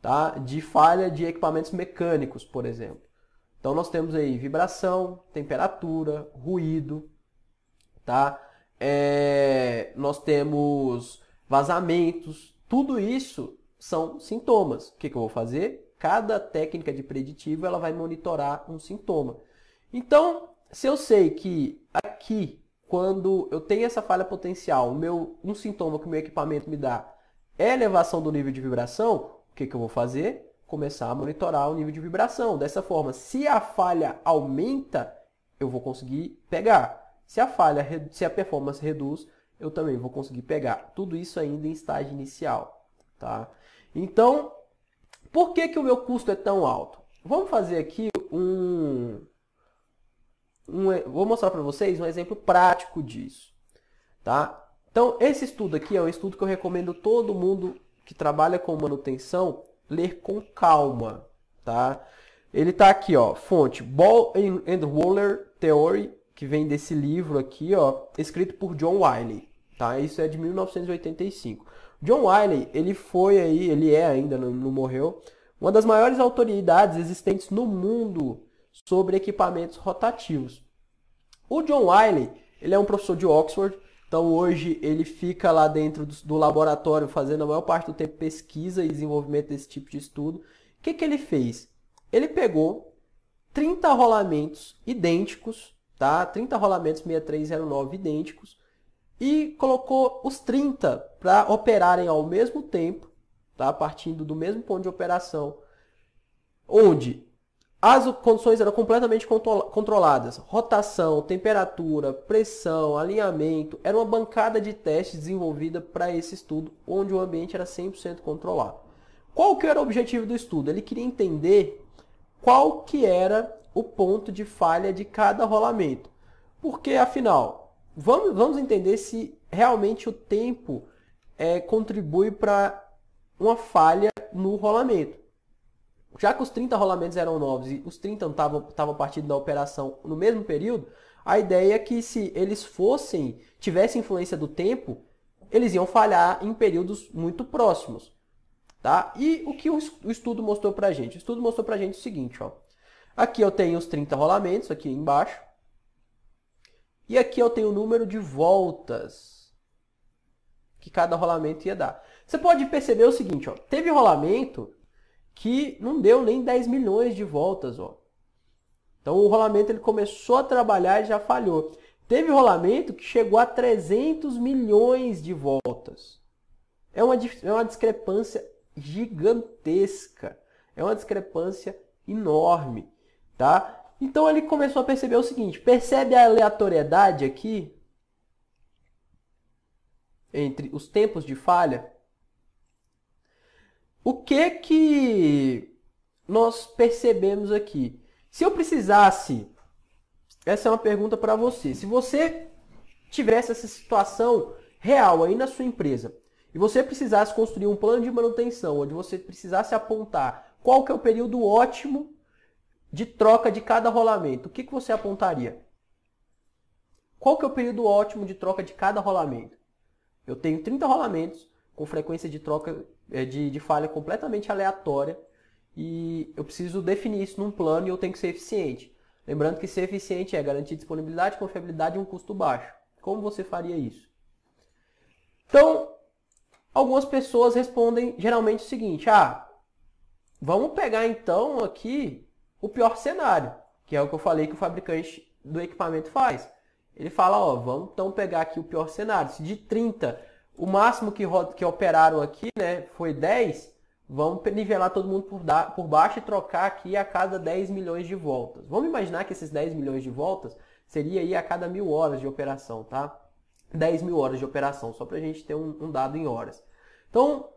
Tá? De falha de equipamentos mecânicos, por exemplo. Então nós temos aí vibração, temperatura, ruído, tá? Nós temos vazamentos, tudo isso são sintomas. O que eu vou fazer? Cada técnica de preditivo ela vai monitorar um sintoma. Então, se eu sei que aqui, quando eu tenho essa falha potencial, um sintoma que o meu equipamento me dá é elevação do nível de vibração, o que eu vou fazer? Começar a monitorar o nível de vibração. Dessa forma, se a falha aumenta, eu vou conseguir pegar. Se a performance reduz, eu também vou conseguir pegar. Tudo isso ainda em estágio inicial. Tá? Então, por que o meu custo é tão alto? Vamos fazer aqui vou mostrar para vocês um exemplo prático disso. Tá? Então, esse estudo aqui é um estudo que eu recomendo todo mundo que trabalha com manutenção ler com calma, tá? Ele tá aqui, ó, fonte Ball and Roller Theory, que vem desse livro aqui, ó, escrito por John Wiley, tá? Isso é de 1985. John Wiley, ele é ainda, não morreu, uma das maiores autoridades existentes no mundo sobre equipamentos rotativos. O John Wiley, ele é um professor de Oxford. Então hoje ele fica lá dentro do laboratório fazendo a maior parte do tempo pesquisa e desenvolvimento desse tipo de estudo. O que ele fez? Ele pegou 30 rolamentos idênticos, tá? 30 rolamentos 6309 idênticos e colocou os 30 para operarem ao mesmo tempo, tá? Partindo do mesmo ponto de operação, onde as condições eram completamente controladas. Rotação, temperatura, pressão, alinhamento. Era uma bancada de testes desenvolvida para esse estudo, onde o ambiente era 100% controlado. Qual que era o objetivo do estudo? Ele queria entender qual que era o ponto de falha de cada rolamento. Porque, afinal, vamos entender se realmente o tempo contribui para uma falha no rolamento. Já que os 30 rolamentos eram novos e os 30 estavam partindo da operação no mesmo período, a ideia é que se eles tivessem influência do tempo, eles iam falhar em períodos muito próximos. Tá? E o que o estudo mostrou pra gente? O estudo mostrou pra gente o seguinte, ó. Aqui eu tenho os 30 rolamentos, aqui embaixo. E aqui eu tenho o número de voltas que cada rolamento ia dar. Você pode perceber o seguinte, ó. Teve rolamento que não deu nem 10 milhões de voltas, ó. Então o rolamento ele começou a trabalhar e já falhou. Teve rolamento que chegou a 300 milhões de voltas. É uma discrepância gigantesca. É uma discrepância enorme, tá? Então ele começou a perceber o seguinte, percebe a aleatoriedade aqui entre os tempos de falha? O que nós percebemos aqui? Se eu precisasse, essa é uma pergunta para você, se você tivesse essa situação real aí na sua empresa, e você precisasse construir um plano de manutenção, onde você precisasse apontar qual que é o período ótimo de troca de cada rolamento, o que você apontaria? Qual que é o período ótimo de troca de cada rolamento? Eu tenho 30 rolamentos com frequência de troca de falha completamente aleatória e eu preciso definir isso num plano e eu tenho que ser eficiente. Lembrando que ser eficiente é garantir disponibilidade, confiabilidade e um custo baixo. Como você faria isso? Então, algumas pessoas respondem geralmente o seguinte: vamos pegar então aqui o pior cenário, que é o que eu falei que o fabricante do equipamento faz. Ele fala, vamos então pegar aqui o pior cenário. Se de 30, o máximo que operaram aqui, né, foi 10, vamos nivelar todo mundo por baixo e trocar aqui a cada 10 milhões de voltas. Vamos imaginar que esses 10 milhões de voltas seria aí a cada 1000 horas de operação, tá? 10 mil horas de operação, só para a gente ter um dado em horas. Então,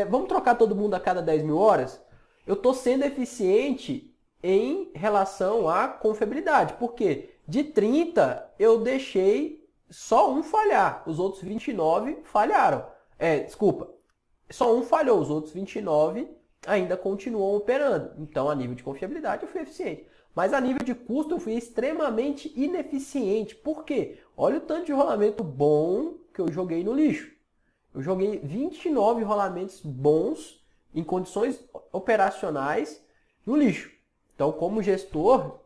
vamos trocar todo mundo a cada 10 mil horas? Eu estou sendo eficiente em relação à confiabilidade. Por quê? De 30, eu deixei só um falhar. Os outros 29 falharam. Só um falhou. Os outros 29 ainda continuam operando. Então, a nível de confiabilidade, eu fui eficiente. Mas a nível de custo, eu fui extremamente ineficiente. Por quê? Olha o tanto de rolamento bom que eu joguei no lixo. Eu joguei 29 rolamentos bons em condições operacionais no lixo. Então, como gestor,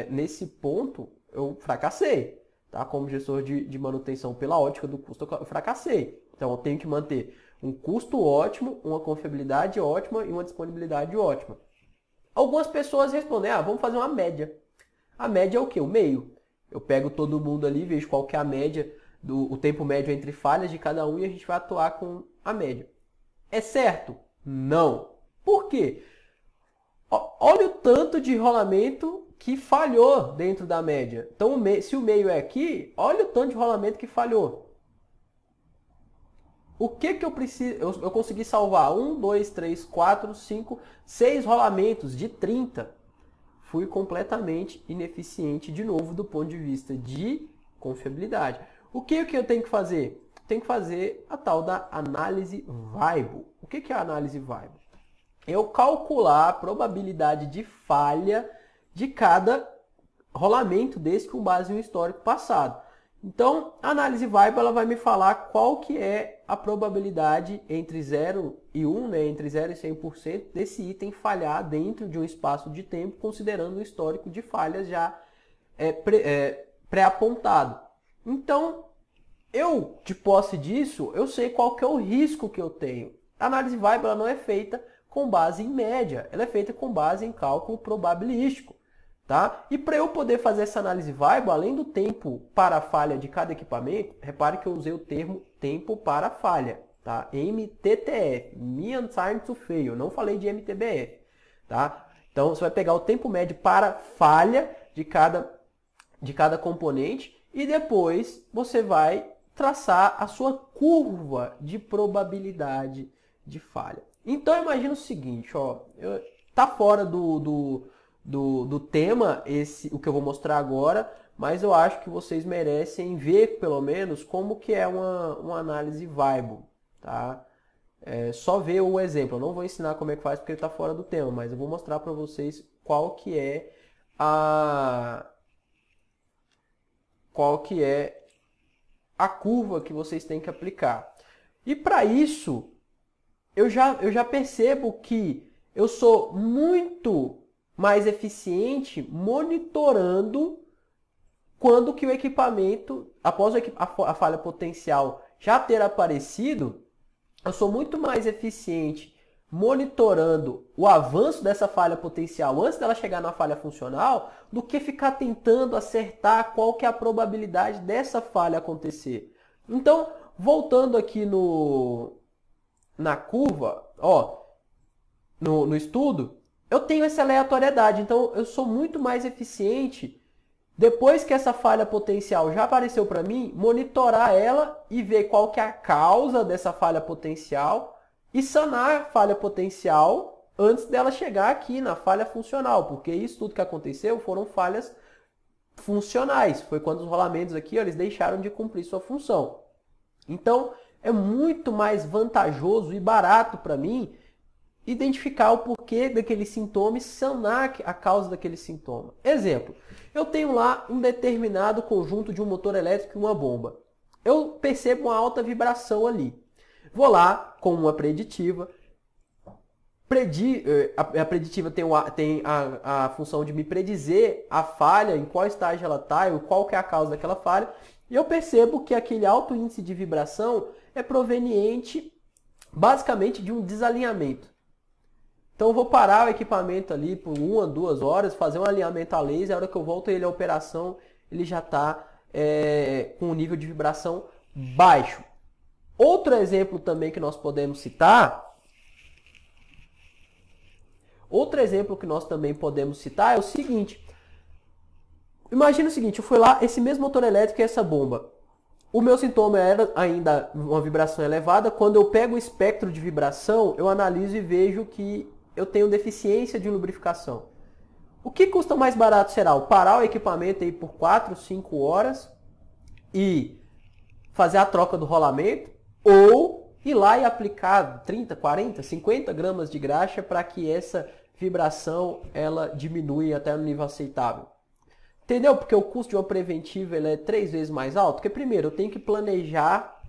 nesse ponto, eu fracassei. Tá? Como gestor de manutenção pela ótica do custo, eu fracassei. Então, eu tenho que manter um custo ótimo, uma confiabilidade ótima e uma disponibilidade ótima. Algumas pessoas respondem, vamos fazer uma média. A média é o quê? O meio. Eu pego todo mundo ali, vejo qual que é a média, o tempo médio entre falhas de cada um e a gente vai atuar com a média. É certo? Não. Por quê? Olha o tanto de rolamento que falhou dentro da média. Então, se o meio é aqui, olha o tanto de rolamento que falhou. O que eu preciso? Eu consegui salvar 1, 2, 3, 4, 5, 6 rolamentos de 30. Fui completamente ineficiente de novo do ponto de vista de confiabilidade. O que eu tenho que fazer? Tenho que fazer a tal da análise Weibull. O que é a análise Weibull? Eu calcular a probabilidade de falha de cada rolamento desse com base no histórico passado. Então, a análise Weibull ela vai me falar qual que é a probabilidade entre 0 e 1, né, entre 0 e 100% desse item falhar dentro de um espaço de tempo, considerando o histórico de falhas já pré-apontado. Então, de posse disso, eu sei qual que é o risco que eu tenho. A análise Weibull ela não é feita com base em média, ela é feita com base em cálculo probabilístico. Tá? E para eu poder fazer essa análise Weibull, além do tempo para a falha de cada equipamento, repare que eu usei o termo tempo para a falha, tá? MTTF, Mean Time to Fail, não falei de MTBF. Tá? Então você vai pegar o tempo médio para falha de cada componente e depois você vai traçar a sua curva de probabilidade de falha. Então imagina o seguinte, tá fora do tema, o que eu vou mostrar agora, mas eu acho que vocês merecem ver, pelo menos, como que é uma análise Weibull, tá? Só ver o exemplo, eu não vou ensinar como é que faz porque ele está fora do tema, mas eu vou mostrar para vocês qual que é a curva que vocês têm que aplicar. E para isso, eu já percebo que eu sou muito mais eficiente monitorando quando que o equipamento, após a falha potencial já ter aparecido, eu sou muito mais eficiente monitorando o avanço dessa falha potencial antes dela chegar na falha funcional do que ficar tentando acertar qual que é a probabilidade dessa falha acontecer. Então, voltando aqui na curva, no estudo, eu tenho essa aleatoriedade, então eu sou muito mais eficiente, depois que essa falha potencial já apareceu para mim, monitorar ela e ver qual que é a causa dessa falha potencial e sanar a falha potencial antes dela chegar aqui na falha funcional, porque isso tudo que aconteceu foram falhas funcionais, foi quando os rolamentos aqui eles deixaram de cumprir sua função. Então, é muito mais vantajoso e barato para mim identificar o porquê daquele sintoma e sanar a causa daquele sintoma. Exemplo, eu tenho lá um determinado conjunto de um motor elétrico e uma bomba. Eu percebo uma alta vibração ali. Vou lá com uma preditiva, A preditiva tem a função de me predizer a falha, em qual estágio ela está, qual que é a causa daquela falha. E eu percebo que aquele alto índice de vibração é proveniente basicamente de um desalinhamento. Então eu vou parar o equipamento ali por 1 a 2 horas, fazer um alinhamento a laser, a hora que eu volto ele à operação, ele já está com um nível de vibração baixo. Outro exemplo também que nós podemos citar... é o seguinte. Imagina o seguinte, eu fui lá, esse mesmo motor elétrico e essa bomba. O meu sintoma era ainda uma vibração elevada. Quando eu pego o espectro de vibração, eu analiso e vejo que eu tenho deficiência de lubrificação. O que custa mais barato será o parar o equipamento aí por 4, 5 horas e fazer a troca do rolamento, ou ir lá e aplicar 30, 40, 50 gramas de graxa para que essa vibração ela diminui até no nível aceitável. Entendeu? Porque o custo de uma preventiva ele é 3 vezes mais alto. Porque primeiro eu tenho que planejar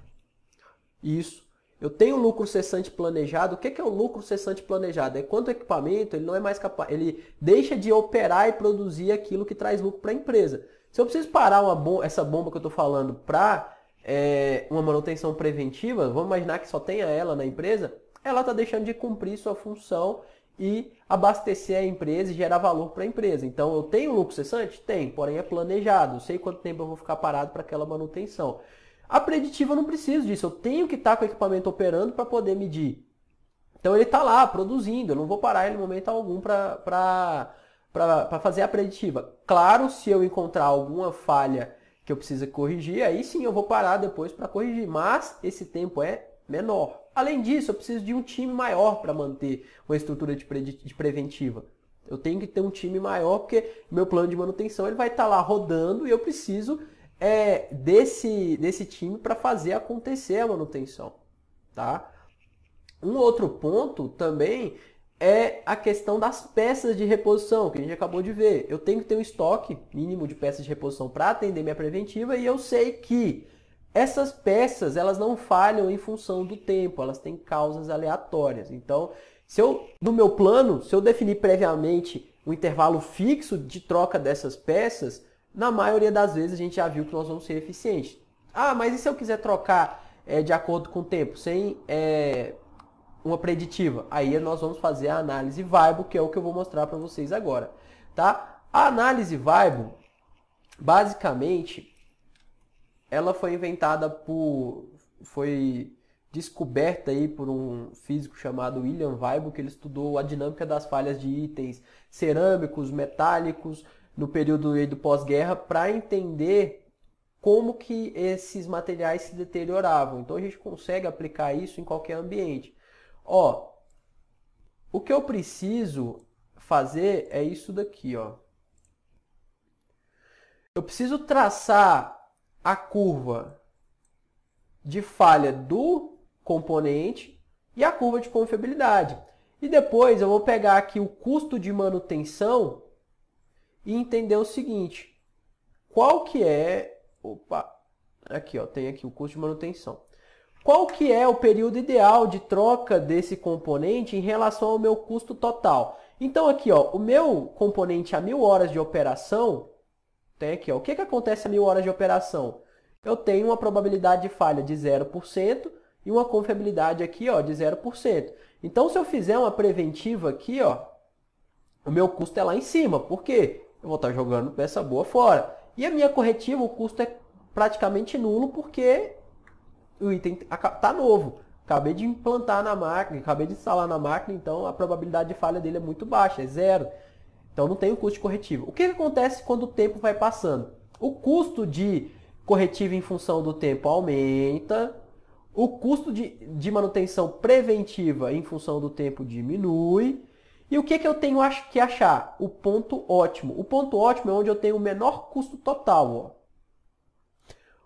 isso. Eu tenho lucro cessante planejado. O que é o lucro cessante planejado? É quando o equipamento ele não é mais capaz, ele deixa de operar e produzir aquilo que traz lucro para a empresa. Se eu preciso parar essa bomba que eu estou falando para uma manutenção preventiva, vamos imaginar que só tenha ela na empresa, ela está deixando de cumprir sua função e abastecer a empresa e gerar valor para a empresa. Então, eu tenho lucro cessante? Tem, porém é planejado. Eu sei quanto tempo eu vou ficar parado para aquela manutenção. A preditiva eu não preciso disso. Eu tenho que estar com o equipamento operando para poder medir. Então, ele está lá produzindo. Eu não vou parar ele em momento algum para fazer a preditiva. Claro, se eu encontrar alguma falha que eu preciso corrigir, aí sim eu vou parar depois para corrigir. Mas esse tempo é menor. Além disso, eu preciso de um time maior para manter uma estrutura de preventiva. Eu tenho que ter um time maior porque meu plano de manutenção ele vai estar lá rodando e eu preciso desse time para fazer acontecer a manutenção. Tá? Um outro ponto também é a questão das peças de reposição, que a gente acabou de ver. Eu tenho que ter um estoque mínimo de peças de reposição para atender minha preventiva e eu sei que essas peças, elas não falham em função do tempo, elas têm causas aleatórias. Então, no meu plano, se eu definir previamente um intervalo fixo de troca dessas peças, na maioria das vezes a gente já viu que nós vamos ser eficientes. Ah, mas e se eu quiser trocar de acordo com o tempo, sem uma preditiva? Aí nós vamos fazer a análise Weibull, que é o que eu vou mostrar para vocês agora. Tá? A análise Weibull, basicamente... ela foi descoberta aí por um físico chamado William Weibull, que ele estudou a dinâmica das falhas de itens cerâmicos, metálicos, no período do pós-guerra, para entender como que esses materiais se deterioravam. Então a gente consegue aplicar isso em qualquer ambiente. Ó, o que eu preciso fazer é isso daqui, ó. Eu preciso traçar a curva de falha do componente e a curva de confiabilidade. E depois eu vou pegar aqui o custo de manutenção e entender o seguinte. Qual que é... Opa! Aqui, ó, tem aqui o custo de manutenção. Qual que é o período ideal de troca desse componente em relação ao meu custo total? Então aqui, ó, o meu componente a 1000 horas de operação... Tem aqui, ó. O que acontece a 1000 horas de operação? Eu tenho uma probabilidade de falha de 0% e uma confiabilidade aqui, ó, de 0%. Então, se eu fizer uma preventiva aqui, ó, o meu custo é lá em cima. Por quê? Eu vou estar jogando peça boa fora. E a minha corretiva, o custo é praticamente nulo porque o item está novo. Acabei de implantar na máquina, acabei de instalar na máquina, então a probabilidade de falha dele é muito baixa, é 0. Então não tem o custo de corretivo. O que acontece quando o tempo vai passando? O custo de corretivo em função do tempo aumenta, o custo de manutenção preventiva em função do tempo diminui. E o que eu tenho que achar? O ponto ótimo. O ponto ótimo é onde eu tenho o menor custo total. Ó.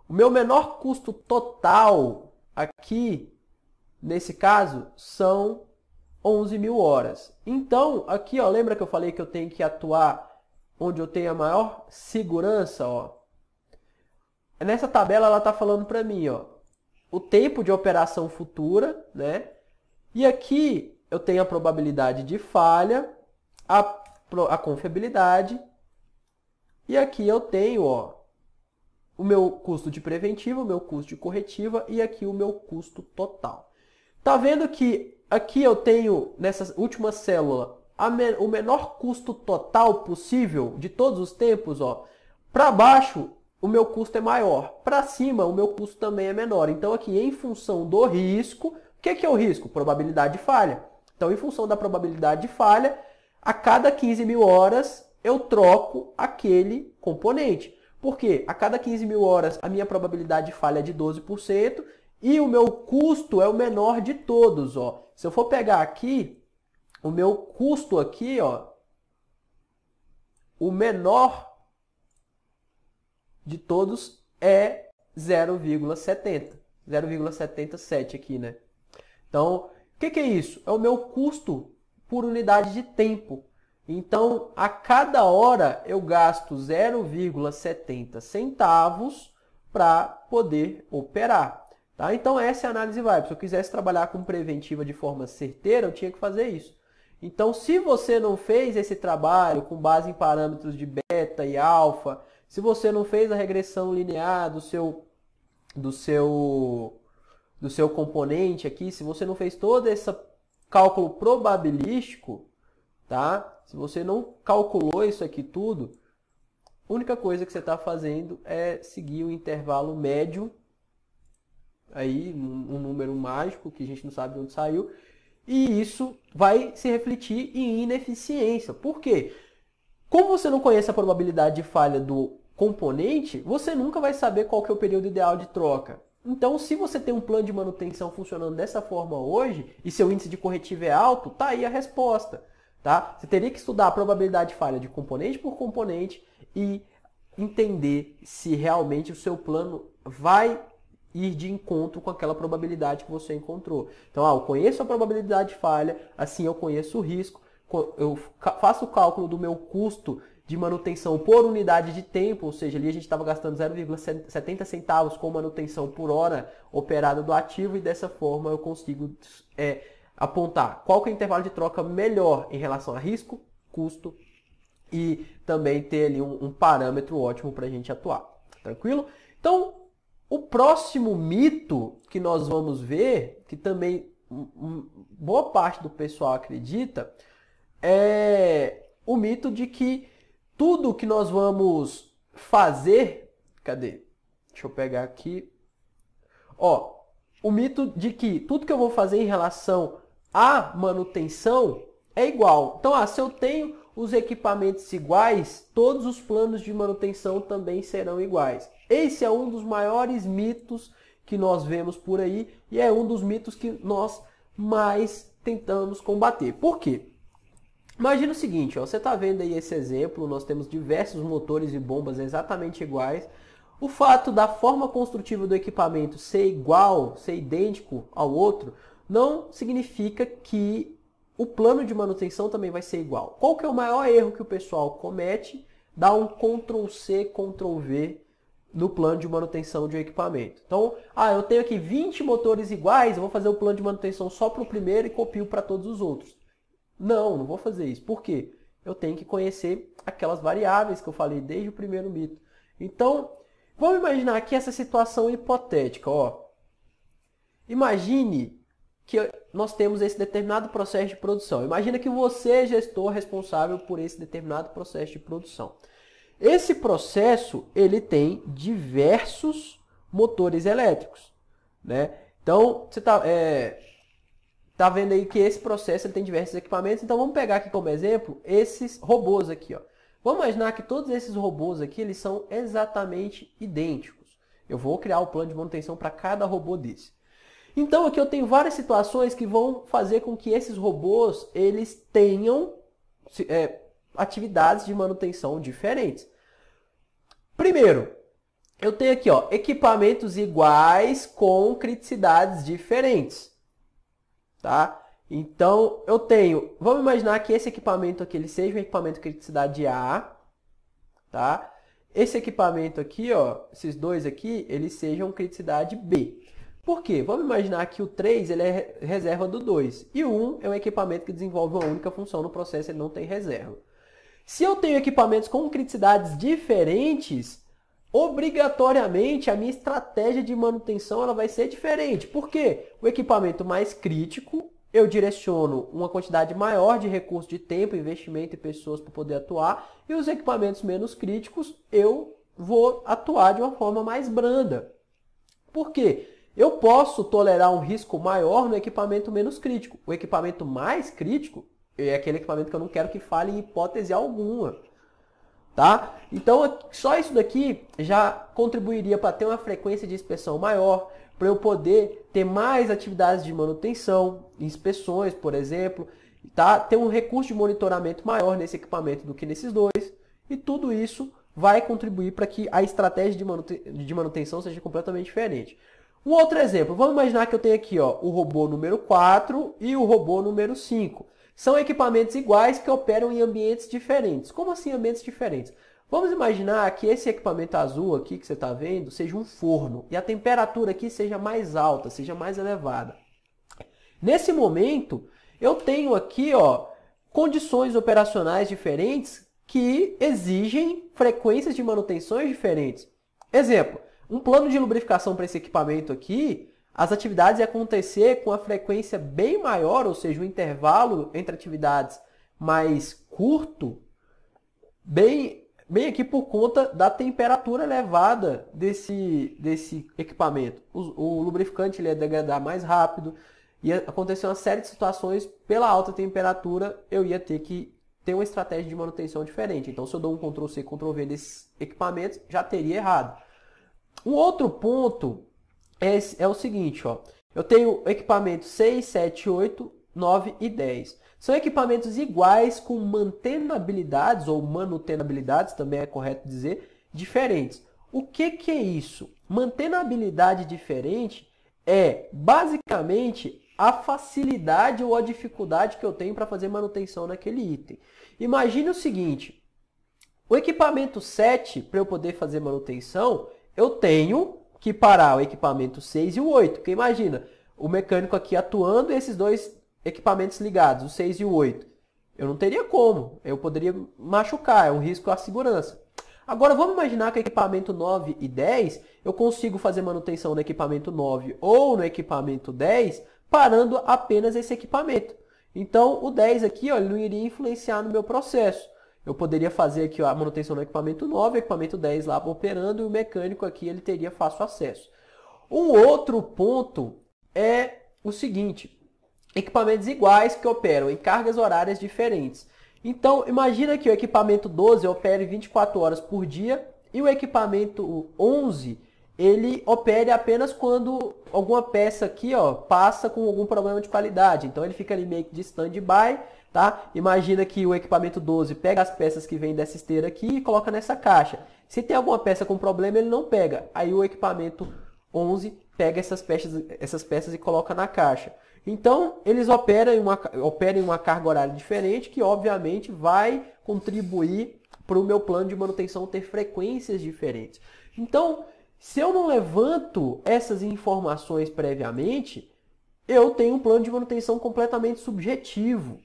O meu menor custo total aqui, nesse caso, são 11.000 horas. Então, aqui, ó, lembra que eu falei que eu tenho que atuar onde eu tenho a maior segurança? Ó? Nessa tabela, ela está falando para mim, ó, o tempo de operação futura, né? E aqui, eu tenho a probabilidade de falha, a confiabilidade, e aqui eu tenho, ó, o meu custo de preventiva, o meu custo de corretiva e aqui o meu custo total. Tá vendo que aqui eu tenho, nessa última célula, o menor custo total possível de todos os tempos, ó. Para baixo, o meu custo é maior. Para cima, o meu custo também é menor. Então, aqui, em função do risco, o que é o risco? Probabilidade de falha. Então, em função da probabilidade de falha, a cada 15 mil horas, eu troco aquele componente. Por quê? A cada 15 mil horas, a minha probabilidade de falha é de 12%, e o meu custo é o menor de todos, ó. Se eu for pegar aqui, o meu custo aqui, ó, o menor de todos é 0,70. 0,77 aqui, né? Então, o que é isso? É o meu custo por unidade de tempo. Então, a cada hora eu gasto 0,70 centavos para poder operar. Tá? Então, essa é a análise VIBE. Se eu quisesse trabalhar com preventiva de forma certeira, eu tinha que fazer isso. Então, se você não fez esse trabalho com base em parâmetros de beta e alfa, se você não fez a regressão linear do seu componente aqui, se você não fez todo esse cálculo probabilístico, tá? Se você não calculou isso aqui tudo, a única coisa que você está fazendo é seguir o intervalo médio, aí um número mágico que a gente não sabe de onde saiu, e isso vai se refletir em ineficiência. Por quê? Como você não conhece a probabilidade de falha do componente, você nunca vai saber qual que é o período ideal de troca. Então, se você tem um plano de manutenção funcionando dessa forma hoje, e seu índice de corretiva é alto, tá aí a resposta. Tá? Você teria que estudar a probabilidade de falha de componente por componente e entender se realmente o seu plano vai ir de encontro com aquela probabilidade que você encontrou. Então, eu conheço a probabilidade de falha, assim eu conheço o risco, eu faço o cálculo do meu custo de manutenção por unidade de tempo, ou seja, ali a gente estava gastando 0,70 centavos com manutenção por hora operada do ativo, e dessa forma eu consigo apontar qual que é o intervalo de troca melhor em relação a risco, custo, e também ter ali um parâmetro ótimo para a gente atuar. Tranquilo? Então, o próximo mito que nós vamos ver, que também boa parte do pessoal acredita, é o mito de que tudo que nós vamos fazer... Cadê? Deixa eu pegar aqui. Ó, o mito de que tudo que eu vou fazer em relação à manutenção é igual. Então, se eu tenho os equipamentos iguais, todos os planos de manutenção também serão iguais. Esse é um dos maiores mitos que nós vemos por aí e é um dos mitos que nós mais tentamos combater. Por quê? Imagina o seguinte, ó, você está vendo aí esse exemplo, nós temos diversos motores e bombas exatamente iguais. O fato da forma construtiva do equipamento ser igual, ser idêntico ao outro, não significa que o plano de manutenção também vai ser igual. Qual que é o maior erro que o pessoal comete? Dá um Ctrl+C, Ctrl+V no plano de manutenção de um equipamento. Então, eu tenho aqui 20 motores iguais, eu vou fazer o plano de manutenção só para o primeiro e copio para todos os outros. Não vou fazer isso. Por quê? Eu tenho que conhecer aquelas variáveis que eu falei desde o primeiro mito. Então, vamos imaginar aqui essa situação hipotética. Ó. Imagine que nós temos esse determinado processo de produção. Imagina que você é gestor responsável por esse determinado processo de produção. Esse processo ele tem diversos motores elétricos, né? Então, você tá vendo aí que esse processo ele tem diversos equipamentos. Então, vamos pegar aqui como exemplo esses robôs aqui. Ó. Vamos imaginar que todos esses robôs aqui eles são exatamente idênticos. Eu vou criar o plano de manutenção para cada robô desse. Então, aqui eu tenho várias situações que vão fazer com que esses robôs eles tenham atividades de manutenção diferentes. Primeiro, eu tenho aqui equipamentos iguais com criticidades diferentes. Tá? Então, eu tenho... Vamos imaginar que esse equipamento aqui ele seja um equipamento de criticidade A. Tá? Esse equipamento aqui, esses dois aqui, eles sejam criticidade B. Por quê? Vamos imaginar que o 3 ele é reserva do 2 e o 1 é um equipamento que desenvolve uma única função no processo, ele não tem reserva. Se eu tenho equipamentos com criticidades diferentes, obrigatoriamente a minha estratégia de manutenção ela vai ser diferente. Por quê? O equipamento mais crítico, eu direciono uma quantidade maior de recursos de tempo, investimento e pessoas para poder atuar, e os equipamentos menos críticos eu vou atuar de uma forma mais branda. Por quê? Eu posso tolerar um risco maior no equipamento menos crítico. O equipamento mais crítico é aquele equipamento que eu não quero que falhe em hipótese alguma. Tá? Então, só isso daqui já contribuiria para ter uma frequência de inspeção maior, para eu poder ter mais atividades de manutenção, inspeções, por exemplo, tá? Ter um recurso de monitoramento maior nesse equipamento do que nesses dois, e tudo isso vai contribuir para que a estratégia de manutenção seja completamente diferente. Um outro exemplo, vamos imaginar que eu tenho aqui ó, o robô número 4 e o robô número 5. São equipamentos iguais que operam em ambientes diferentes. Como assim ambientes diferentes? Vamos imaginar que esse equipamento azul aqui que você está vendo seja um forno e a temperatura aqui seja mais alta, seja mais elevada. Nesse momento, eu tenho aqui ó, condições operacionais diferentes que exigem frequências de manutenções diferentes. Exemplo, um plano de lubrificação para esse equipamento aqui, as atividades iam acontecer com a frequência bem maior, ou seja, o intervalo entre atividades mais curto, bem aqui por conta da temperatura elevada desse equipamento. O lubrificante ele ia degradar mais rápido, ia acontecer uma série de situações, pela alta temperatura eu ia ter que ter uma estratégia de manutenção diferente. Então, se eu dou um Ctrl+C, Ctrl+V desses equipamentos, já teria errado. Um outro ponto é o seguinte, ó. Eu tenho equipamentos 6, 7, 8, 9 e 10. São equipamentos iguais com mantenabilidades, ou manutenabilidades, também é correto dizer, diferentes. O que é isso? Mantenabilidade diferente é, basicamente, a facilidade ou a dificuldade que eu tenho para fazer manutenção naquele item. Imagine o seguinte, o equipamento 7, para eu poder fazer manutenção, eu tenho que parar o equipamento 6 e o 8. Porque imagina, o mecânico aqui atuando e esses dois equipamentos ligados, o 6 e o 8. Eu não teria como, eu poderia machucar, é um risco à segurança. Agora vamos imaginar que o equipamento 9 e 10, eu consigo fazer manutenção no equipamento 9 ou no equipamento 10, parando apenas esse equipamento. Então o 10 aqui ó, ele não iria influenciar no meu processo. Eu poderia fazer aqui a manutenção no equipamento 9, equipamento 10 lá operando e o mecânico aqui ele teria fácil acesso. Um outro ponto é o seguinte, equipamentos iguais que operam em cargas horárias diferentes. Então, imagina que o equipamento 12 opere 24 horas por dia e o equipamento 11 ele opere apenas quando alguma peça aqui ó, passa com algum problema de qualidade. Então, ele fica ali meio que de stand-by. Tá? Imagina que o equipamento 12 pega as peças que vêm dessa esteira aqui e coloca nessa caixa. Se tem alguma peça com problema, ele não pega. Aí o equipamento 11 pega essas peças e coloca na caixa. Então, eles operam em uma carga horária diferente, que obviamente vai contribuir para o meu plano de manutenção ter frequências diferentes. Então, se eu não levanto essas informações previamente, eu tenho um plano de manutenção completamente subjetivo.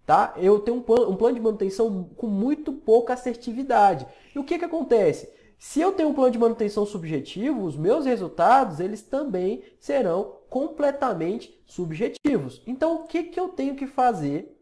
Tá? Eu tenho um plano de manutenção com muito pouca assertividade. E o que acontece? Se eu tenho um plano de manutenção subjetivo, os meus resultados eles também serão completamente subjetivos. Então, o que eu tenho que fazer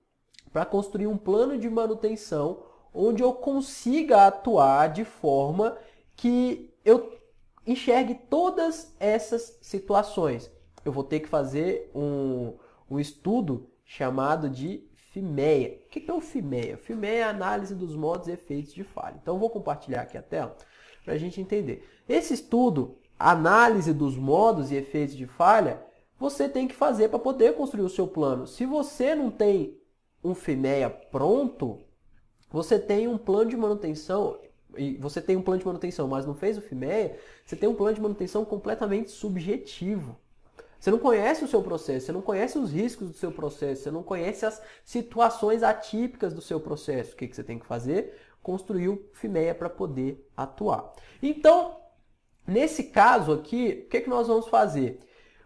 para construir um plano de manutenção onde eu consiga atuar de forma que eu enxergue todas essas situações? Eu vou ter que fazer um estudo chamado de FIMEA. O que é o FIMEA? FIMEA é a análise dos modos e efeitos de falha. Então, eu vou compartilhar aqui a tela para a gente entender. Esse estudo, análise dos modos e efeitos de falha, você tem que fazer para poder construir o seu plano. Se você não tem um FIMEA pronto, você tem um plano de manutenção, mas não fez o FIMEA, você tem um plano de manutenção completamente subjetivo. Você não conhece o seu processo, você não conhece os riscos do seu processo, você não conhece as situações atípicas do seu processo. O que você tem que fazer? Construir o FIMEA para poder atuar. Então, nesse caso aqui, o que nós vamos fazer?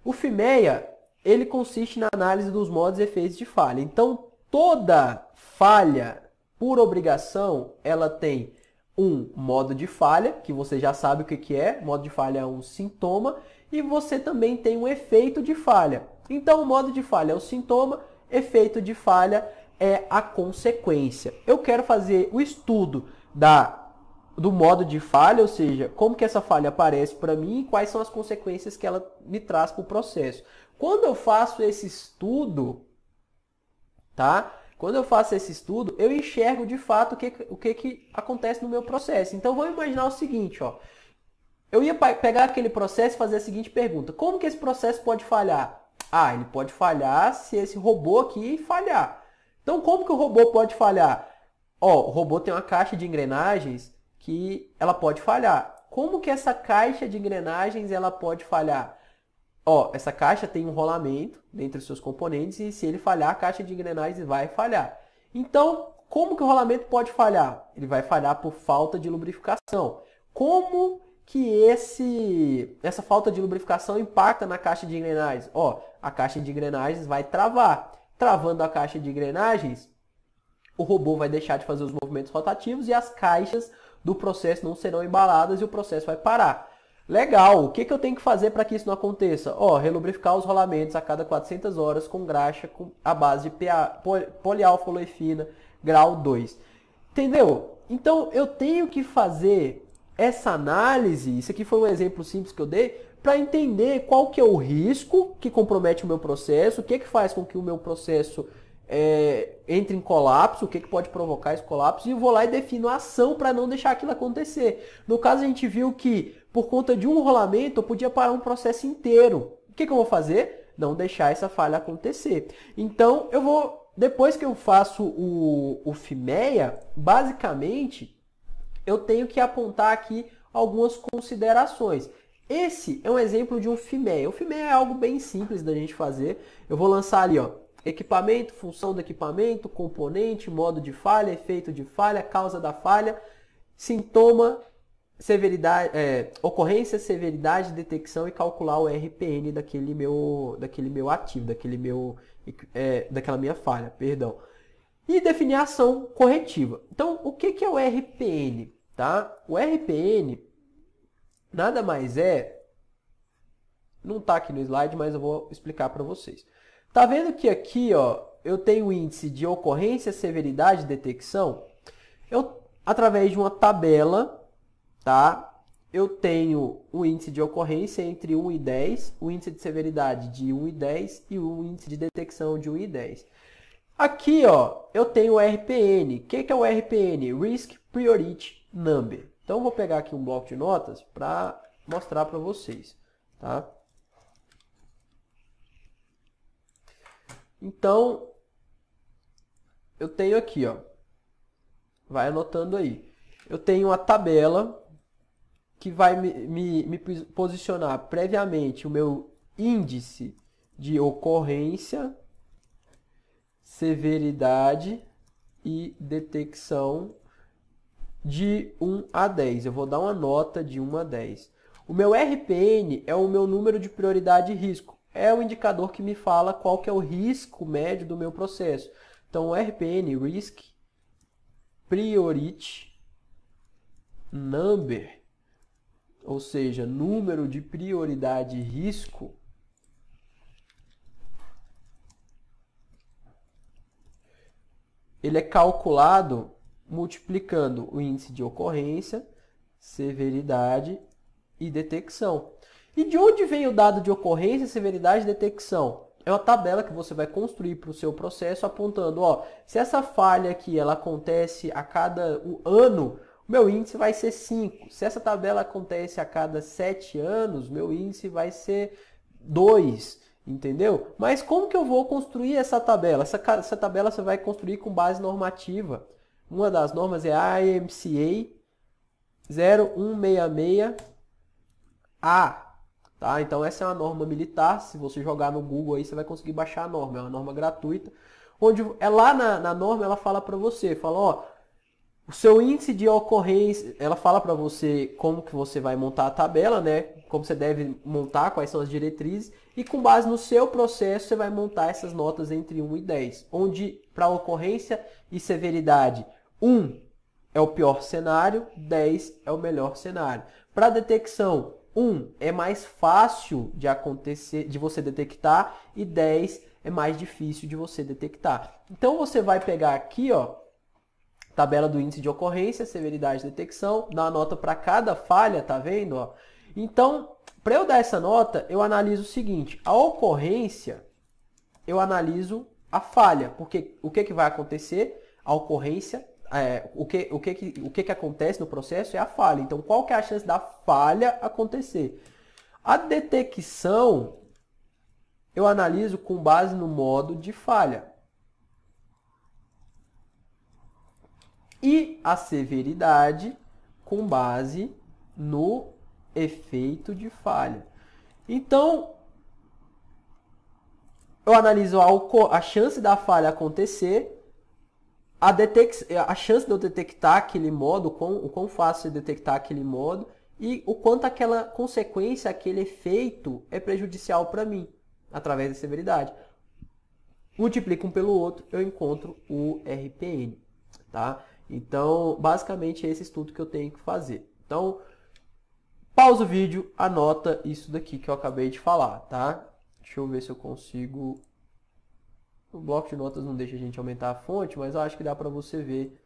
O FIMEA, ele consiste na análise dos modos e efeitos de falha. Então, toda falha, por obrigação, ela tem um modo de falha, que você já sabe o que é. Modo de falha é um sintoma. E você também tem um efeito de falha. Então, o modo de falha é o sintoma, efeito de falha é a consequência. Eu quero fazer o estudo do modo de falha, ou seja, como que essa falha aparece para mim e quais são as consequências que ela me traz para o processo. Quando eu faço esse estudo, tá? Quando eu faço esse estudo, eu enxergo de fato o que acontece no meu processo. Então, vamos imaginar o seguinte, ó. Eu ia pegar aquele processo e fazer a seguinte pergunta. Como que esse processo pode falhar? Ah, ele pode falhar se esse robô aqui falhar. Então, como que o robô pode falhar? Ó, o robô tem uma caixa de engrenagens que ela pode falhar. Como que essa caixa de engrenagens ela pode falhar? Ó, essa caixa tem um rolamento dentre os seus componentes e se ele falhar, a caixa de engrenagens vai falhar. Então, como que o rolamento pode falhar? Ele vai falhar por falta de lubrificação. Como que essa falta de lubrificação impacta na caixa de engrenagens? Ó, a caixa de engrenagens vai travar. Travando a caixa de engrenagens, o robô vai deixar de fazer os movimentos rotativos e as caixas do processo não serão embaladas e o processo vai parar. Legal, o que eu tenho que fazer para que isso não aconteça? Ó, relubrificar os rolamentos a cada 400 horas com graxa à base de polialfa-olefina grau 2. Entendeu? Então, eu tenho que fazer essa análise, isso aqui foi um exemplo simples que eu dei, para entender qual que é o risco que compromete o meu processo, o que faz com que o meu processo entre em colapso, o que pode provocar esse colapso, e eu vou lá e defino a ação para não deixar aquilo acontecer. No caso, a gente viu que, por conta de um rolamento, eu podia parar um processo inteiro. O que eu vou fazer? Não deixar essa falha acontecer. Então, depois que eu faço o FIMEA, basicamente, eu tenho que apontar aqui algumas considerações. Esse é um exemplo de um FIMEA. O FIMEA é algo bem simples da gente fazer. Eu vou lançar ali, ó, equipamento, função do equipamento, componente, modo de falha, efeito de falha, causa da falha, sintoma, severidade, ocorrência, severidade, detecção e calcular o RPN daquele meu ativo, daquela minha falha, perdão. E definir a ação corretiva. Então, o que é o RPN? Tá? O RPN nada mais não está aqui no slide, mas eu vou explicar para vocês. Tá vendo que aqui, ó, eu tenho o índice de ocorrência, severidade e detecção? Através de uma tabela, tá? Eu tenho o índice de ocorrência entre 1 e 10, o índice de severidade de 1 e 10 e o índice de detecção de 1 e 10. Aqui, ó, eu tenho o RPN. O que é o RPN? Risk Priority Number. Então, eu vou pegar aqui um bloco de notas para mostrar para vocês, tá? Então, eu tenho aqui, ó, vai anotando aí. Eu tenho uma tabela que vai me posicionar previamente o meu índice de ocorrência, severidade e detecção de 1 a 10. Eu vou dar uma nota de 1 a 10. O meu RPN é o meu número de prioridade e risco. É o indicador que me fala qual que é o risco médio do meu processo. Então, o RPN, Risk Priority Number, ou seja, número de prioridade e risco, ele é calculado multiplicando o índice de ocorrência, severidade e detecção. E de onde vem o dado de ocorrência, severidade e detecção? É uma tabela que você vai construir para o seu processo apontando, ó, se essa falha aqui ela acontece a cada ano, o meu índice vai ser 5. Se essa tabela acontece a cada 7 anos, meu índice vai ser 2. Entendeu? Mas como que eu vou construir essa tabela? Essa tabela você vai construir com base normativa. Uma das normas é a IMCA 0166A. Tá? Então essa é uma norma militar. Se você jogar no Google aí, você vai conseguir baixar a norma. É uma norma gratuita. Onde lá na norma ela fala para você, fala, ó, O seu índice de ocorrência, ela fala para você como que você vai montar a tabela, né? Como você deve montar, quais são as diretrizes. E com base no seu processo, você vai montar essas notas entre 1 e 10. Onde, para ocorrência e severidade, 1 é o pior cenário, 10 é o melhor cenário. Para detecção, 1 é mais fácil de acontecer, de você detectar, e 10 é mais difícil de você detectar. Então, você vai pegar aqui, ó, tabela do índice de ocorrência, severidade e detecção, dá uma nota para cada falha, tá vendo? Ó? Então, para eu dar essa nota, eu analiso o seguinte, a ocorrência, eu analiso a falha, porque o que vai acontecer? A ocorrência, o que acontece no processo é a falha. Então, qual que é a chance da falha acontecer? A detecção, eu analiso com base no modo de falha. E a severidade com base no efeito de falha. Então, eu analiso a chance da falha acontecer, a chance de eu detectar aquele modo, o quão fácil é detectar aquele modo, e o quanto aquela consequência, aquele efeito é prejudicial para mim, através da severidade. Multiplico um pelo outro, eu encontro o RPN. Tá? Então, basicamente, é esse estudo que eu tenho que fazer. Então, pausa o vídeo, anota isso daqui que eu acabei de falar, tá? Deixa eu ver se eu consigo... O bloco de notas não deixa a gente aumentar a fonte, mas eu acho que dá para você ver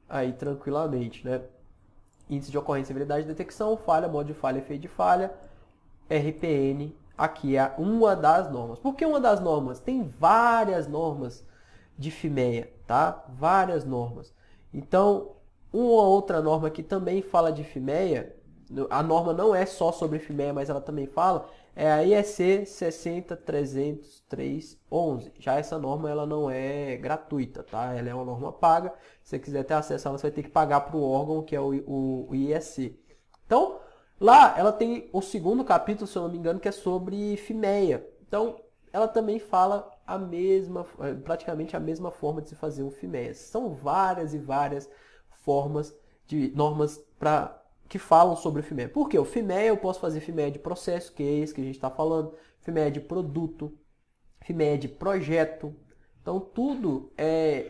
aí tranquilamente, né? Índice de ocorrência, severidade de detecção, falha, modo de falha, efeito de falha, RPN, aqui é uma das normas. Por que uma das normas? Tem várias normas de FIMEA, tá? Várias normas. Então, uma outra norma que também fala de FIMEA, a norma não é só sobre FIMEA, mas ela também fala, é a IEC 60311. Já essa norma ela não é gratuita, tá? Ela é uma norma paga. Se você quiser ter acesso a ela, você vai ter que pagar para o órgão, que é o IEC. Então, lá ela tem o segundo capítulo, se eu não me engano, que é sobre FIMEA. Então, ela também fala praticamente a mesma forma de se fazer um FIMEA. São várias e várias formas de normas que falam sobre o FIMEA. Por quê? O FIMEA, eu posso fazer FIMEA de processo, que é esse que a gente está falando, FIMEA de produto, FIMEA de projeto. Então, tudo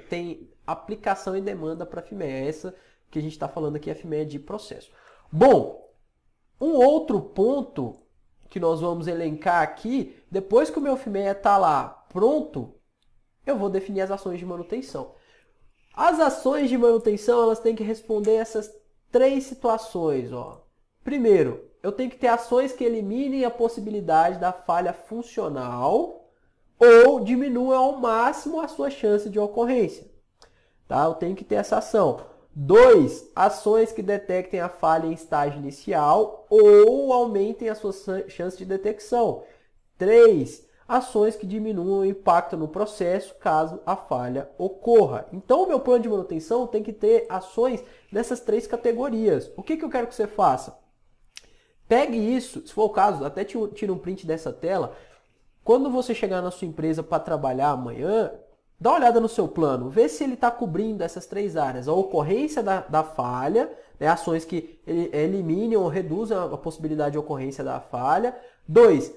tem aplicação e demanda para FIMEA. Essa que a gente está falando aqui é a FIMEA de processo. Bom, um outro ponto que nós vamos elencar aqui, depois que o meu FIMEA está lá pronto, eu vou definir as ações de manutenção. As ações de manutenção, elas têm que responder essas três situações. Ó. Primeiro, eu tenho que ter ações que eliminem a possibilidade da falha funcional ou diminuam ao máximo a sua chance de ocorrência. Tá? Eu tenho que ter essa ação. 2, ações que detectem a falha em estágio inicial ou aumentem a sua chance de detecção. 3, ações que diminuam o impacto no processo caso a falha ocorra. Então, o meu plano de manutenção tem que ter ações nessas três categorias. O que eu quero que você faça? Pegue isso, se for o caso, até tira um print dessa tela. Quando você chegar na sua empresa para trabalhar amanhã, dá uma olhada no seu plano, vê se ele está cobrindo essas três áreas. A ocorrência da falha, né, ações que eliminem ou reduzam a possibilidade de ocorrência da falha. 2,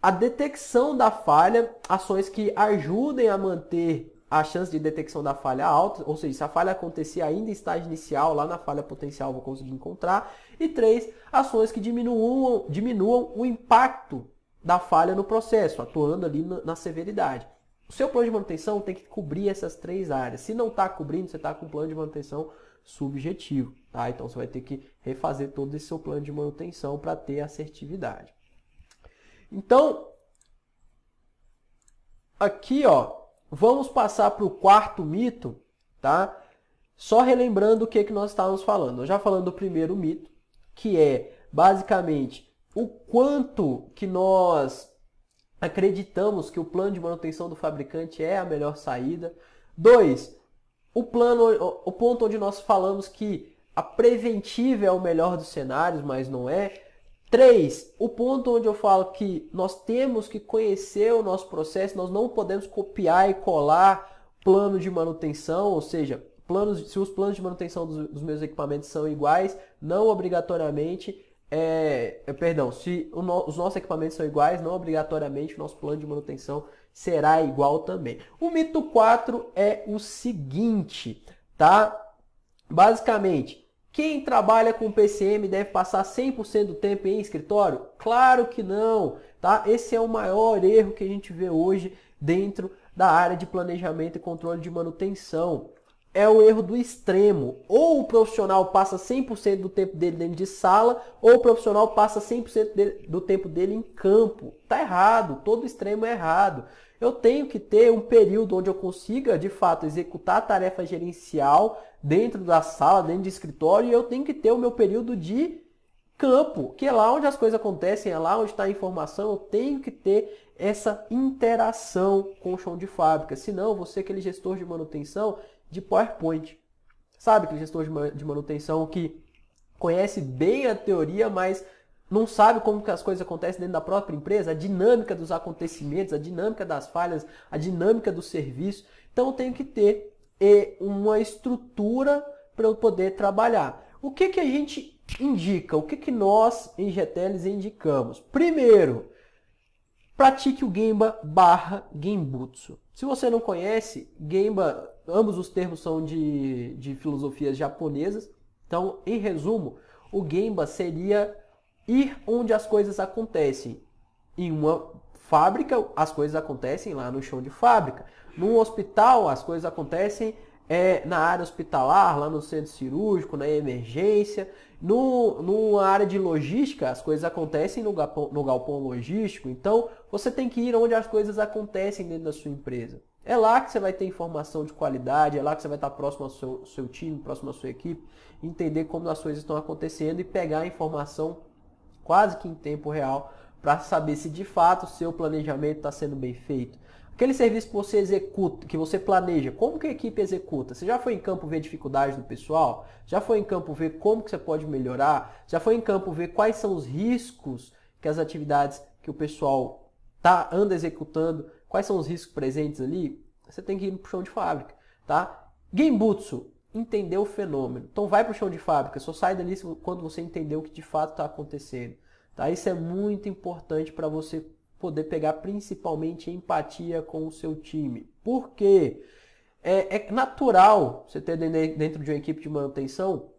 a detecção da falha, ações que ajudem a manter a chance de detecção da falha alta, ou seja, se a falha acontecer ainda em estágio inicial, lá na falha potencial eu vou conseguir encontrar. E 3, ações que diminuam o impacto da falha no processo, atuando ali na severidade. O seu plano de manutenção tem que cobrir essas três áreas. Se não está cobrindo, você está com um plano de manutenção subjetivo. Tá? Então você vai ter que refazer todo esse seu plano de manutenção para ter assertividade. Então, aqui ó, vamos passar para o quarto mito, tá? Só relembrando o que nós estávamos falando. Nós já falando do primeiro mito, que é basicamente o quanto que nós acreditamos que o plano de manutenção do fabricante é a melhor saída. 2, o ponto onde nós falamos que a preventiva é o melhor dos cenários, mas não é. 3, o ponto onde eu falo que nós temos que conhecer o nosso processo, nós não podemos copiar e colar plano de manutenção, ou seja, se os planos de manutenção dos meus equipamentos são iguais, não obrigatoriamente, se os nossos equipamentos são iguais, não obrigatoriamente o nosso plano de manutenção será igual também. O mito 4 é o seguinte, tá? Basicamente, quem trabalha com PCM deve passar 100% do tempo em escritório? Claro que não, tá? Esse é o maior erro que a gente vê hoje dentro da área de planejamento e controle de manutenção. É o erro do extremo. Ou o profissional passa 100% do tempo dele dentro de sala, ou o profissional passa 100% do tempo dele em campo. Tá errado, todo extremo é errado. Eu tenho que ter um período onde eu consiga, de fato, executar a tarefa gerencial dentro da sala, dentro de escritório, e eu tenho que ter o meu período de campo, que é lá onde as coisas acontecem, é lá onde está a informação. Eu tenho que ter essa interação com o chão de fábrica. Senão, você, aquele gestor de manutenção de PowerPoint. Sabe, aquele gestor de manutenção que conhece bem a teoria, mas não sabe como que as coisas acontecem dentro da própria empresa, a dinâmica dos acontecimentos, a dinâmica das falhas, a dinâmica do serviço. Então eu tenho que ter uma estrutura para eu poder trabalhar. O que que a gente indica? O que que nós, em GTLs, indicamos? Primeiro, pratique o Gemba / Genbutsu. Se você não conhece, Gemba, ambos os termos são de filosofias japonesas. Então, em resumo, o Gemba seria ir onde as coisas acontecem. Em uma fábrica, as coisas acontecem lá no chão de fábrica. Num hospital, as coisas acontecem na área hospitalar, lá no centro cirúrgico, na emergência. Numa área de logística, as coisas acontecem no galpão logístico. Então, você tem que ir onde as coisas acontecem dentro da sua empresa. É lá que você vai ter informação de qualidade, é lá que você vai estar próximo ao seu time, próximo à sua equipe, entender como as coisas estão acontecendo e pegar a informação quase que em tempo real para saber se de fato o seu planejamento está sendo bem feito. Aquele serviço que você executa, que você planeja, como que a equipe executa? Você já foi em campo ver dificuldades do pessoal? Já foi em campo ver como que você pode melhorar? Já foi em campo ver quais são os riscos que as atividades que o pessoal anda executando, quais são os riscos presentes ali? Você tem que ir para o chão de fábrica, tá? Genbutsu, entender o fenômeno. Então vai para o chão de fábrica, só sai dali quando você entender o que de fato está acontecendo. Tá? Isso é muito importante para você poder pegar principalmente empatia com o seu time. Por quê? É natural você ter dentro de uma equipe de manutenção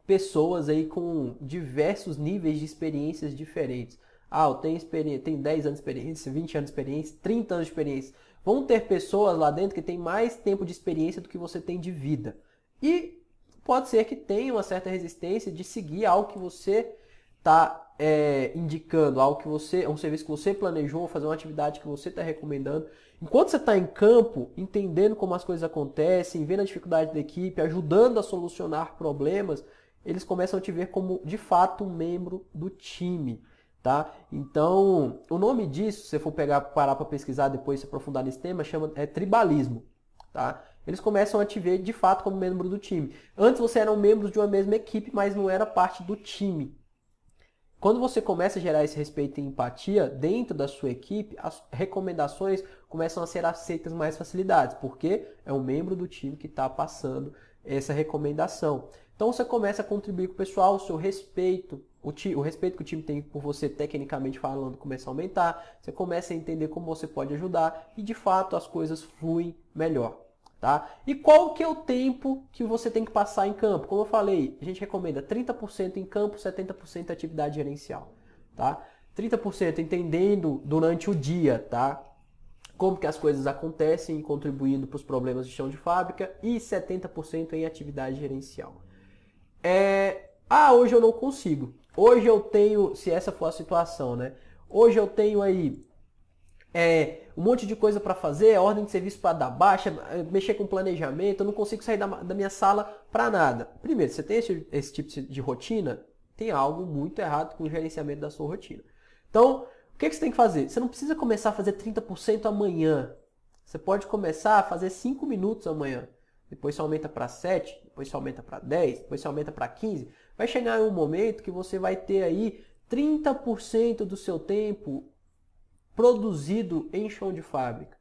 pessoas aí com diversos níveis de experiências diferentes. Eu tenho 10 anos de experiência, 20 anos de experiência, 30 anos de experiência. Vão ter pessoas lá dentro que têm mais tempo de experiência do que você tem de vida. E pode ser que tenha uma certa resistência de seguir algo que você está indicando, um serviço que você planejou, fazer uma atividade que você está recomendando. Enquanto você está em campo, entendendo como as coisas acontecem, vendo a dificuldade da equipe, ajudando a solucionar problemas, eles começam a te ver como, de fato, um membro do time. Tá? Então, o nome disso, se você for parar para pesquisar depois, se aprofundar nesse tema, é tribalismo. Tá? Eles começam a te ver, de fato, como membro do time. Antes você era um membro de uma mesma equipe, mas não era parte do time. Quando você começa a gerar esse respeito e empatia dentro da sua equipe, as recomendações começam a ser aceitas mais facilidades, porque é um membro do time que está passando essa recomendação. Então você começa a contribuir com o pessoal, o seu respeito, o respeito que o time tem por você tecnicamente falando começa a aumentar, você começa a entender como você pode ajudar e de fato as coisas fluem melhor. Tá? E qual que é o tempo que você tem que passar em campo? Como eu falei, a gente recomenda 30% em campo, 70% atividade gerencial. Tá? 30% entendendo durante o dia, tá? Como que as coisas acontecem, contribuindo para os problemas de chão de fábrica, e 70% em atividade gerencial. Hoje eu não consigo. Hoje eu tenho, se essa for a situação, né? Hoje eu tenho aí um monte de coisa para fazer, ordem de serviço para dar baixa, mexer com planejamento, eu não consigo sair da minha sala para nada. Primeiro, você tem esse tipo de rotina, tem algo muito errado com o gerenciamento da sua rotina. Então, o que você tem que fazer? Você não precisa começar a fazer 30% amanhã. Você pode começar a fazer 5 minutos amanhã. Depois você aumenta para 7, depois você aumenta para 10, depois você aumenta para 15. Vai chegar em um momento que você vai ter aí 30% do seu tempo produzido em chão de fábrica,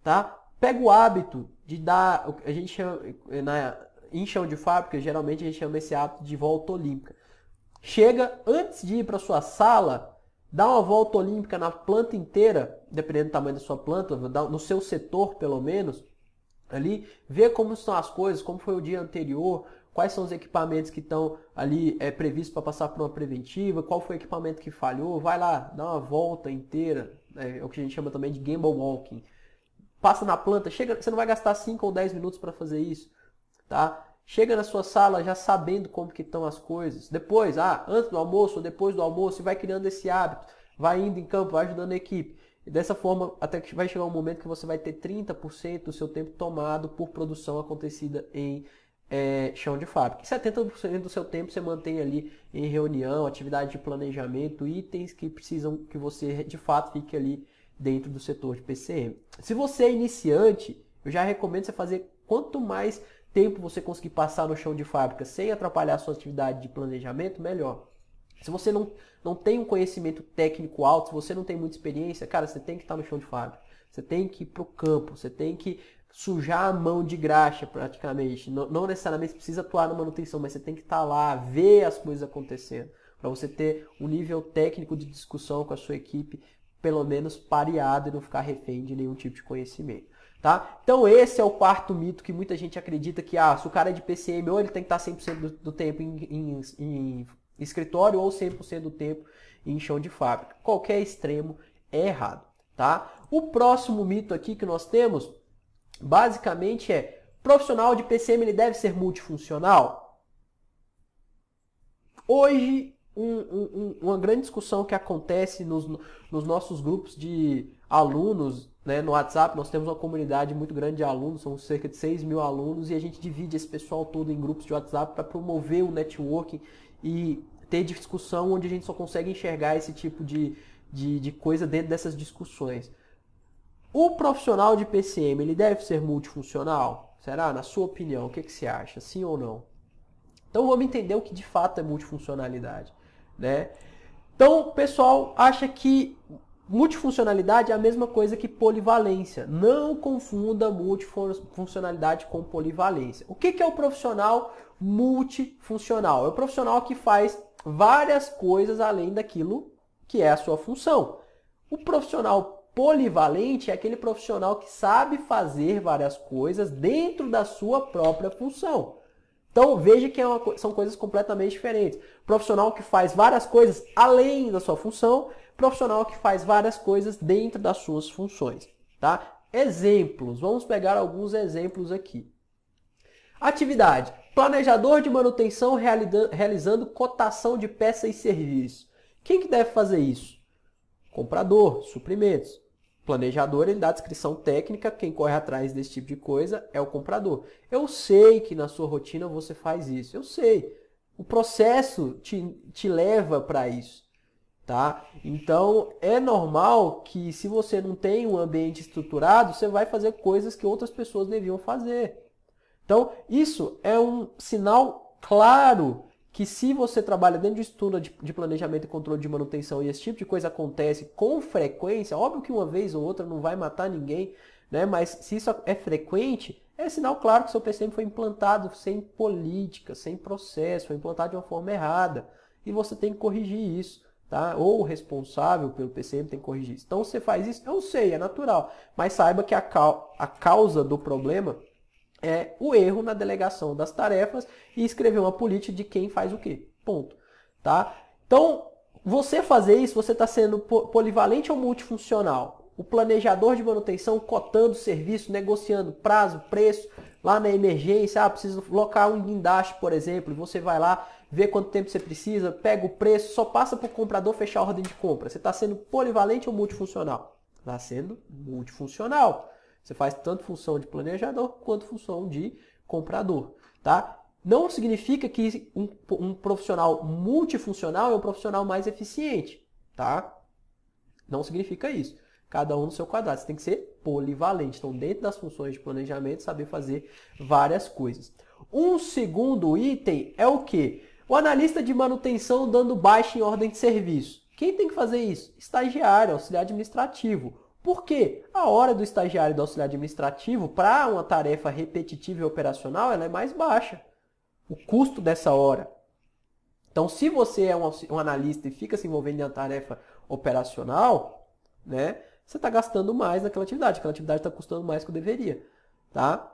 tá? Pega o hábito de dar, a gente chama, em chão de fábrica, geralmente a gente chama esse ato de volta olímpica. Chega, antes de ir para sua sala, dá uma volta olímpica na planta inteira, dependendo do tamanho da sua planta, no seu setor pelo menos, ali, vê como estão as coisas, como foi o dia anterior, quais são os equipamentos que estão ali previstos para passar por uma preventiva, qual foi o equipamento que falhou, vai lá, dá uma volta inteira, é o que a gente chama também de gamble walking. Passa na planta, chega, você não vai gastar 5 ou 10 minutos para fazer isso, tá? Chega na sua sala já sabendo como que estão as coisas. Depois, antes do almoço ou depois do almoço, vai criando esse hábito, vai indo em campo, vai ajudando a equipe. E dessa forma, até que vai chegar um momento que você vai ter 30% do seu tempo tomado por produção acontecida em chão de fábrica. E 70% do seu tempo você mantém ali em reunião, atividade de planejamento, itens que precisam que você de fato fique ali dentro do setor de PCM. Se você é iniciante, eu já recomendo você fazer quanto mais tempo você conseguir passar no chão de fábrica sem atrapalhar a sua atividade de planejamento, melhor. Se você não tem um conhecimento técnico alto, se você não tem muita experiência, cara, você tem que estar no chão de fábrica. Você tem que ir para o campo, você tem que sujar a mão de graxa praticamente. Não necessariamente precisa atuar na manutenção, mas você tem que estar lá, ver as coisas acontecendo. Para você ter um nível técnico de discussão com a sua equipe, pelo menos pareado e não ficar refém de nenhum tipo de conhecimento. Tá? Então esse é o quarto mito que muita gente acredita que se o cara é de PCM, ou ele tem que estar 100% do tempo em escritório ou 100% do tempo em chão de fábrica. Qualquer extremo é errado. Tá? O próximo mito aqui que nós temos, basicamente profissional de PCM ele deve ser multifuncional? Hoje, uma grande discussão que acontece nos nossos grupos de alunos, né, no WhatsApp, nós temos uma comunidade muito grande de alunos, são cerca de 6 mil alunos, e a gente divide esse pessoal todo em grupos de WhatsApp para promover o networking e ter discussão onde a gente só consegue enxergar esse tipo de coisa dentro dessas discussões. O profissional de PCM, ele deve ser multifuncional? Será? Na sua opinião, o que você acha? Sim ou não? Então vamos entender o que de fato é multifuncionalidade, né? Então o pessoal acha que multifuncionalidade é a mesma coisa que polivalência. Não confunda multifuncionalidade com polivalência. O que é o profissional multifuncional? É o profissional que faz várias coisas além daquilo que é a sua função. O profissional polivalente é aquele profissional que sabe fazer várias coisas dentro da sua própria função. Então veja que são coisas completamente diferentes. Profissional que faz várias coisas além da sua função, profissional que faz várias coisas dentro das suas funções. Tá? Exemplos, vamos pegar alguns exemplos aqui. Atividade, planejador de manutenção realizando cotação de peças e serviços. Quem que deve fazer isso? Comprador, suprimentos. Planejador, ele dá a descrição técnica, quem corre atrás desse tipo de coisa é o comprador. Eu sei que na sua rotina você faz isso, eu sei. O processo te leva para isso, tá? Então, é normal que se você não tem um ambiente estruturado, você vai fazer coisas que outras pessoas deviam fazer. Então, isso é um sinal claro que se você trabalha dentro de estudo de planejamento e controle de manutenção e esse tipo de coisa acontece com frequência, óbvio que uma vez ou outra não vai matar ninguém, né? Mas se isso é frequente, é sinal claro que seu PCM foi implantado sem política, sem processo, foi implantado de uma forma errada. E você tem que corrigir isso, tá? Ou o responsável pelo PCM tem que corrigir isso. Então você faz isso, eu sei, é natural, mas saiba que a causa do problema é o erro na delegação das tarefas e escrever uma política de quem faz o quê. Ponto. Tá? Então, você fazer isso, você está sendo polivalente ou multifuncional? O planejador de manutenção cotando serviço, negociando prazo, preço, lá na emergência, preciso locar um guindaste, por exemplo, e você vai lá, vê quanto tempo você precisa, pega o preço, só passa para o comprador fechar a ordem de compra. Você está sendo polivalente ou multifuncional? Está sendo multifuncional. Você faz tanto função de planejador quanto função de comprador, tá? Não significa que um profissional multifuncional é um profissional mais eficiente, tá? Não significa isso. Cada um no seu quadrado. Você tem que ser polivalente. Então, dentro das funções de planejamento, saber fazer várias coisas. Um segundo item é o quê? O analista de manutenção dando baixa em ordem de serviço. Quem tem que fazer isso? Estagiário, auxiliar administrativo. Por quê? A hora do estagiário e do auxiliar administrativo, para uma tarefa repetitiva e operacional, ela é mais baixa. O custo dessa hora. Então, se você é um analista e fica se envolvendo em uma tarefa operacional, né, você está gastando mais naquela atividade. Aquela atividade está custando mais que o deveria. Tá?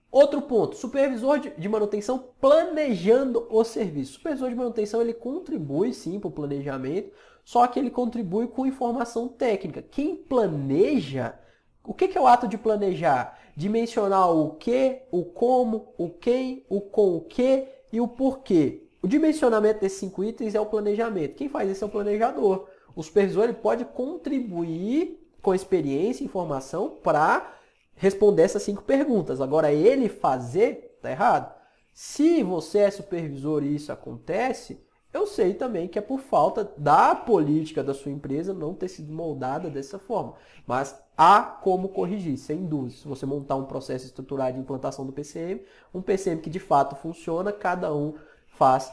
Outro ponto, supervisor de manutenção planejando o serviço. O supervisor de manutenção ele contribui sim para o planejamento, só que ele contribui com informação técnica. Quem planeja, o que é o ato de planejar? Dimensionar o que, o como, o quem, o com o que e o porquê. O dimensionamento desses 5 itens é o planejamento. Quem faz isso é o planejador. O supervisor ele pode contribuir com experiência e informação para responder essas 5 perguntas. Agora, ele fazer, tá errado. Se você é supervisor e isso acontece, eu sei também que é por falta da política da sua empresa não ter sido moldada dessa forma. Mas há como corrigir, sem dúvida. Se você montar um processo estruturado de implantação do PCM, um PCM que de fato funciona, cada um faz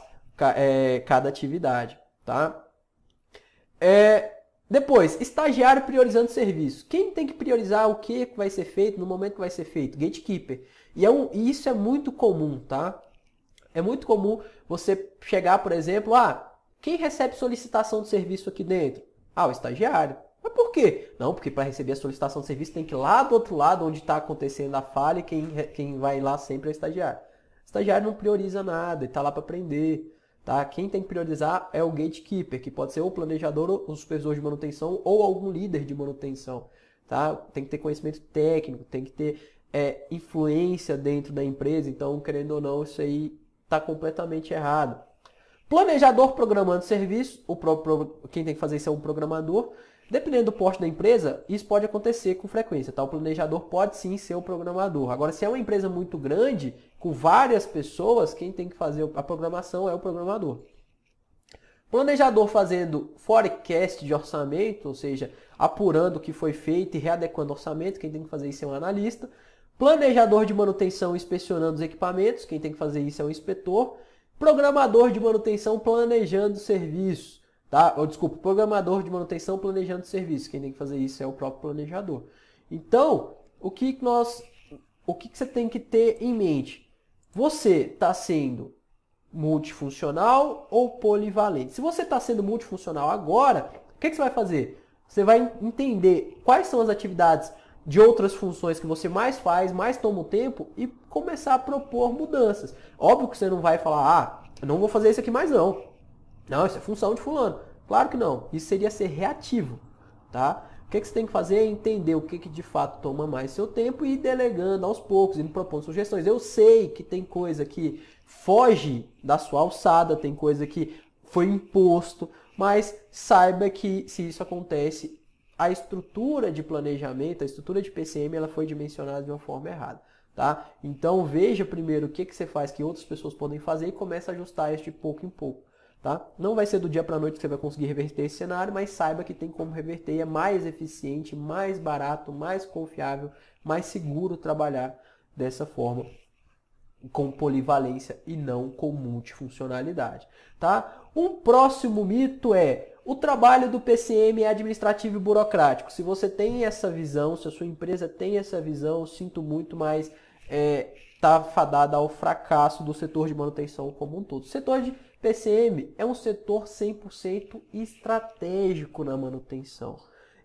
cada atividade. Tá? Depois, estagiário priorizando serviço. Quem tem que priorizar o que vai ser feito no momento que vai ser feito? Gatekeeper. E isso é muito comum, tá? É muito comum você chegar, por exemplo, quem recebe solicitação de serviço aqui dentro? O estagiário. Mas por quê? Não, porque para receber a solicitação de serviço tem que ir lá do outro lado, onde está acontecendo a falha, e quem vai lá sempre é o estagiário. O estagiário não prioriza nada, ele está lá para aprender. Tá? Quem tem que priorizar é o gatekeeper, que pode ser ou o planejador, ou o supervisor de manutenção, ou algum líder de manutenção. Tá? Tem que ter conhecimento técnico, tem que ter influência dentro da empresa, então, querendo ou não, isso aí está completamente errado. Planejador programando serviço, quem tem que fazer isso é um programador. Dependendo do porte da empresa, isso pode acontecer com frequência. Tá? O planejador pode sim ser o programador. Agora, se é uma empresa muito grande, com várias pessoas, quem tem que fazer a programação é o programador. Planejador fazendo forecast de orçamento, ou seja, apurando o que foi feito e readequando o orçamento, quem tem que fazer isso é um analista. Planejador de manutenção inspecionando os equipamentos, quem tem que fazer isso é um inspetor. Programador de manutenção planejando o serviço. Tá? Desculpa, programador de manutenção planejando o serviço. Quem tem que fazer isso é o próprio planejador. Então, o que você tem que ter em mente? Você está sendo multifuncional ou polivalente? Se você está sendo multifuncional agora, o que você vai fazer? Você vai entender quais são as atividades de outras funções que você mais faz, mais toma o tempo e começar a propor mudanças. Óbvio que você não vai falar, eu não vou fazer isso aqui mais não. Não, isso é função de fulano. Claro que não. Isso seria ser reativo. Tá? O que você tem que fazer é entender o que de fato toma mais seu tempo e ir delegando aos poucos, indo propondo sugestões. Eu sei que tem coisa que foge da sua alçada, tem coisa que foi imposto, mas saiba que se isso acontece, a estrutura de planejamento, a estrutura de PCM, ela foi dimensionada de uma forma errada. Tá? Então veja primeiro o que você faz que outras pessoas podem fazer e comece a ajustar isso de pouco em pouco. Tá? Não vai ser do dia para a noite que você vai conseguir reverter esse cenário, mas saiba que tem como reverter e é mais eficiente, mais barato, mais confiável, mais seguro trabalhar dessa forma, com polivalência e não com multifuncionalidade. Tá? Um próximo mito é: o trabalho do PCM é administrativo e burocrático. Se você tem essa visão, se a sua empresa tem essa visão, eu sinto muito, mas está fadada ao fracasso do setor de manutenção como um todo. O setor de PCM é um setor 100% estratégico na manutenção.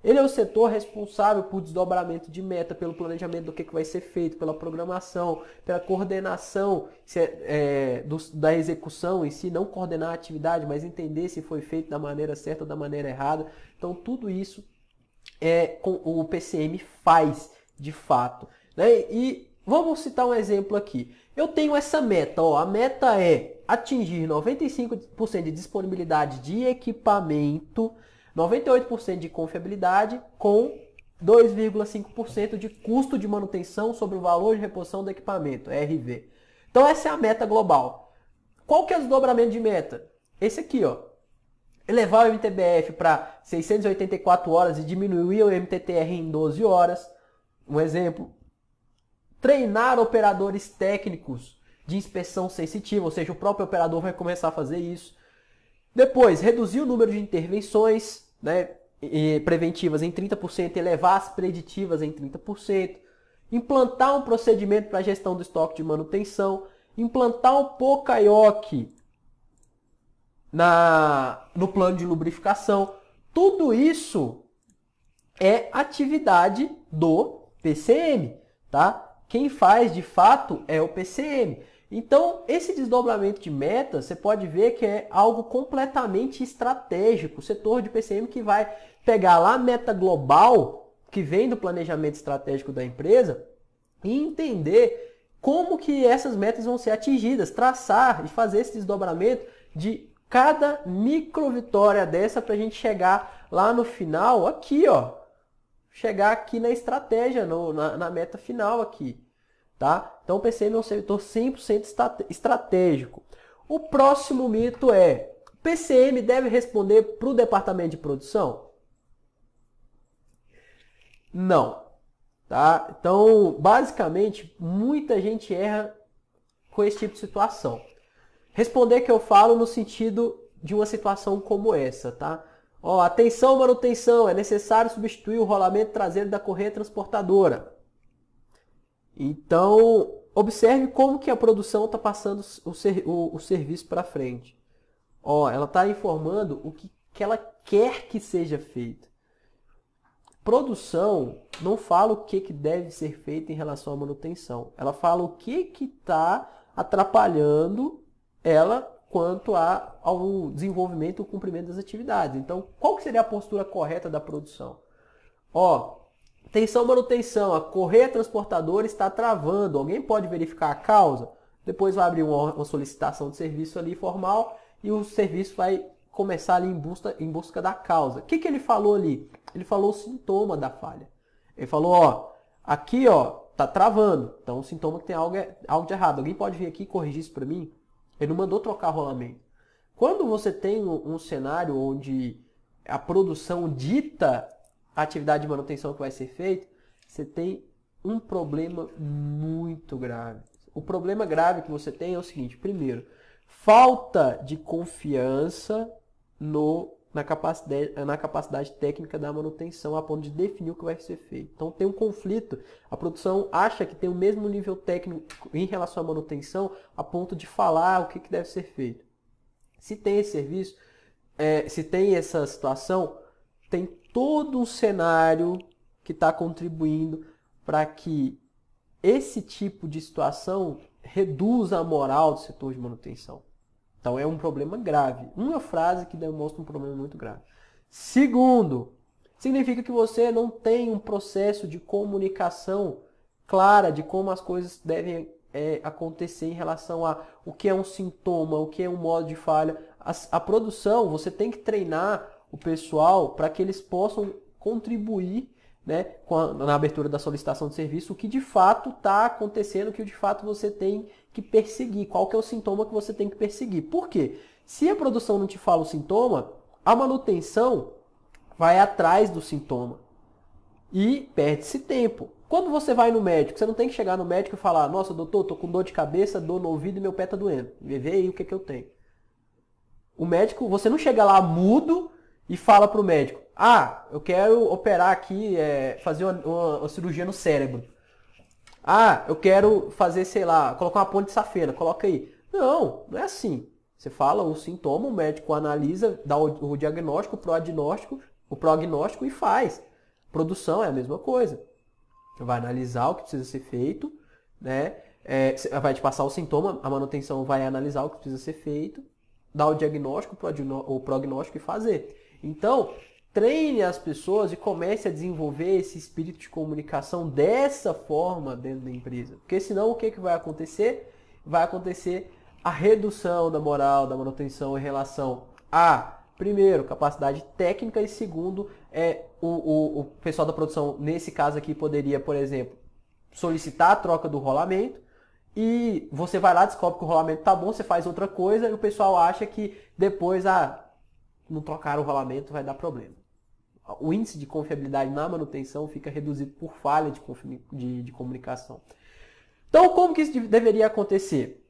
Ele é o setor responsável por desdobramento de meta, pelo planejamento do que vai ser feito, pela programação, pela coordenação da execução em si, não coordenar a atividade, mas entender se foi feito da maneira certa ou da maneira errada. Então tudo isso o PCM faz de fato. Né? E vamos citar um exemplo aqui. Eu tenho essa meta, a meta é atingir 95% de disponibilidade de equipamento, 98% de confiabilidade com 2,5% de custo de manutenção sobre o valor de reposição do equipamento, RV. Então essa é a meta global. Qual que é o desdobramento de meta? Esse aqui, elevar o MTBF para 684 horas e diminuir o MTTR em 12 horas. Um exemplo. Treinar operadores técnicos de inspeção sensitiva, ou seja, o próprio operador vai começar a fazer isso. Depois, reduzir o número de intervenções, né? preventivas em 30% e elevar as preditivas em 30%, implantar um procedimento para gestão do estoque de manutenção, implantar um POCAIOC no plano de lubrificação. Tudo isso é atividade do PCM, tá? Quem faz de fato é o PCM. Então, esse desdobramento de metas, você pode ver que é algo completamente estratégico. O setor de PCM que vai pegar lá a meta global, que vem do planejamento estratégico da empresa, e entender como que essas metas vão ser atingidas, traçar e fazer esse desdobramento de cada micro vitória dessa para a gente chegar lá no final, aqui, ó. Chegar aqui na estratégia, na meta final aqui. Tá? Então o PCM é um setor 100% estratégico. O próximo mito é: o PCM deve responder para o departamento de produção? Não. Tá? Então, basicamente, muita gente erra com esse tipo de situação. Responder que eu falo no sentido de uma situação como essa. Tá? Ó, atenção manutenção, é necessário substituir o rolamento traseiro da correia transportadora. Então, observe como que a produção está passando o serviço para frente. Ó, ela está informando o que ela quer que seja feito. Produção não fala o que deve ser feito em relação à manutenção. Ela fala o que está atrapalhando ela quanto ao desenvolvimento e o cumprimento das atividades. Então, qual que seria a postura correta da produção? Ó, atenção manutenção, a correia transportadora está travando. Alguém pode verificar a causa? Depois vai abrir uma solicitação de serviço ali formal e o serviço vai começar ali em busca da causa. O que ele falou ali? Ele falou o sintoma da falha. Ele falou, ó, aqui ó, tá travando. Então o sintoma que tem algo de errado. Alguém pode vir aqui e corrigir isso para mim? Ele não mandou trocar rolamento. Quando você tem um cenário onde a produção dita a atividade de manutenção que vai ser feita, você tem um problema muito grave. O problema grave que você tem é o seguinte: primeiro, falta de confiança na capacidade técnica da manutenção a ponto de definir o que vai ser feito. Então tem um conflito. A produção acha que tem o mesmo nível técnico em relação à manutenção a ponto de falar o que deve ser feito. Se tem esse serviço, se tem essa situação, tem todo um cenário que está contribuindo para que esse tipo de situação reduza a moral do setor de manutenção. Então é um problema grave. Uma frase que demonstra um problema muito grave. Segundo, significa que você não tem um processo de comunicação clara de como as coisas devem acontecer em relação a o que é um sintoma, o que é um modo de falha. A produção, você tem que treinar o pessoal para que eles possam contribuir, né, na abertura da solicitação de serviço, o que de fato está acontecendo, o que de fato você tem que perseguir, qual que é o sintoma que você tem que perseguir. Por quê? Se a produção não te fala o sintoma, a manutenção vai atrás do sintoma e perde-se tempo. Quando você vai no médico, você não tem que chegar no médico e falar: nossa, doutor, tô com dor de cabeça, dor no ouvido e meu pé tá doendo. Vê aí o que eu tenho. O médico, você não chega lá mudo e fala para o médico: ah, eu quero operar aqui, fazer uma cirurgia no cérebro. Ah, eu quero fazer, sei lá, colocar uma ponte de safena, coloca aí. Não, não é assim. Você fala o sintoma, o médico analisa, dá o diagnóstico, o prognóstico e faz. Produção é a mesma coisa. Vai analisar o que precisa ser feito, né? Vai te passar o sintoma, a manutenção vai analisar o que precisa ser feito, dar o diagnóstico, o prognóstico e fazer. Então, treine as pessoas e comece a desenvolver esse espírito de comunicação dessa forma dentro da empresa. Porque senão o que vai acontecer? Vai acontecer a redução da moral da manutenção em relação a, primeiro, capacidade técnica e segundo, o pessoal da produção, nesse caso aqui, poderia, por exemplo, solicitar a troca do rolamento e você vai lá, descobre que o rolamento tá bom, você faz outra coisa e o pessoal acha que depois, não trocar o rolamento vai dar problema. O índice de confiabilidade na manutenção fica reduzido por falha de comunicação. Então, como que isso deveria acontecer?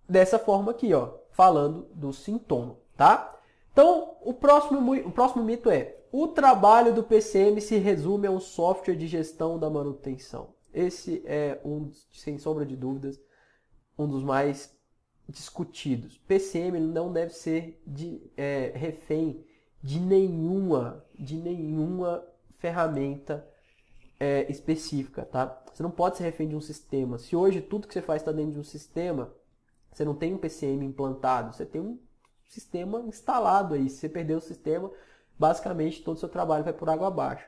Dessa forma aqui, ó. falando do sintoma, tá? Então, o próximo mito é: o trabalho do PCM se resume a um software de gestão da manutenção. Esse é sem sombra de dúvidas, um dos mais discutidos. PCM não deve ser refém de nenhuma ferramenta específica, tá? Você não pode ser refém de um sistema. Se hoje tudo que você faz está dentro de um sistema, você não tem um PCM implantado, você tem um sistema instalado aí. Se você perder o sistema, basicamente todo o seu trabalho vai por água abaixo.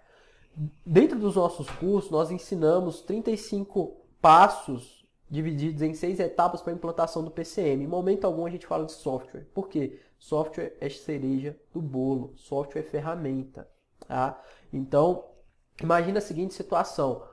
Dentro dos nossos cursos, nós ensinamos 35 passos divididos em 6 etapas para a implantação do PCM. Em momento algum a gente fala de software. Por quê? Software é cereja do bolo, software é ferramenta. Tá? Então, imagina a seguinte situação.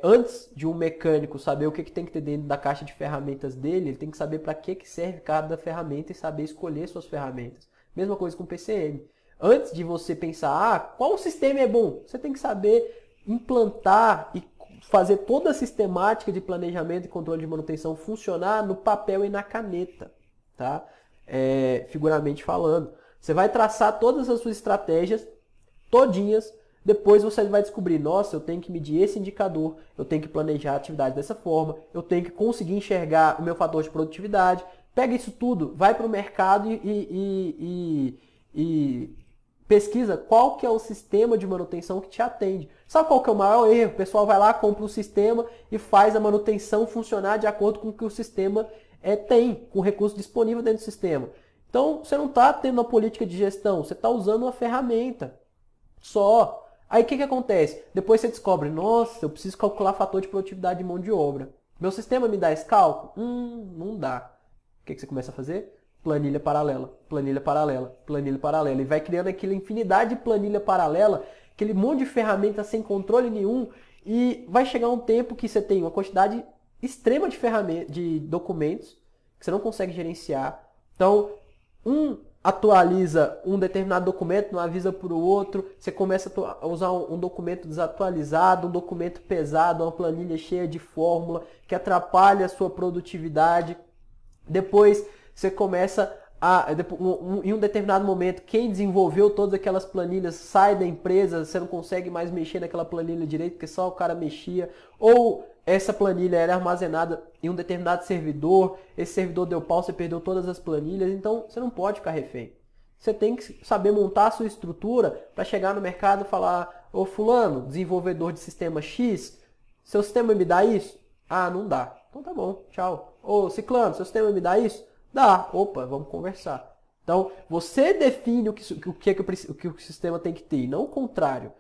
Antes de um mecânico saber o que tem que ter dentro da caixa de ferramentas dele, ele tem que saber para que serve cada ferramenta e saber escolher suas ferramentas. Mesma coisa com o PCM. Antes de você pensar, qual sistema é bom, você tem que saber implantar e fazer toda a sistemática de planejamento e controle de manutenção funcionar no papel e na caneta, tá? Figuramente falando. Você vai traçar todas as suas estratégias, todinhas. Depois você vai descobrir, nossa, eu tenho que medir esse indicador, eu tenho que planejar a atividade dessa forma, eu tenho que conseguir enxergar o meu fator de produtividade. Pega isso tudo, vai para o mercado e pesquisa qual que é o sistema de manutenção que te atende. Sabe qual que é o maior erro? O pessoal vai lá, compra um sistema e faz a manutenção funcionar de acordo com o que o sistema tem, com o recurso disponível dentro do sistema. Então, você não está tendo uma política de gestão, você está usando uma ferramenta só. Aí o que acontece? Depois você descobre, nossa, eu preciso calcular fator de produtividade de mão de obra. Meu sistema me dá esse cálculo? Não dá. O que você começa a fazer? Planilha paralela, planilha paralela, planilha paralela. E vai criando aquela infinidade de planilha paralela, aquele monte de ferramenta sem controle nenhum. E vai chegar um tempo que você tem uma quantidade extrema de documentos que você não consegue gerenciar. Então, atualiza um determinado documento, não avisa para o outro, você começa a usar um documento desatualizado, um documento pesado, uma planilha cheia de fórmula que atrapalha a sua produtividade. Depois você começa em um determinado momento, quem desenvolveu todas aquelas planilhas sai da empresa, você não consegue mais mexer naquela planilha direito, porque só o cara mexia, ou essa planilha era armazenada em um determinado servidor, esse servidor deu pau, você perdeu todas as planilhas, então você não pode ficar refém. Você tem que saber montar a sua estrutura para chegar no mercado e falar, ô fulano, desenvolvedor de sistema X, seu sistema me dá isso? Ah, não dá. Então tá bom, tchau. Ô ciclano, seu sistema me dá isso? Dá. Opa, vamos conversar. Então, você define o que o sistema tem que ter, não o contrário.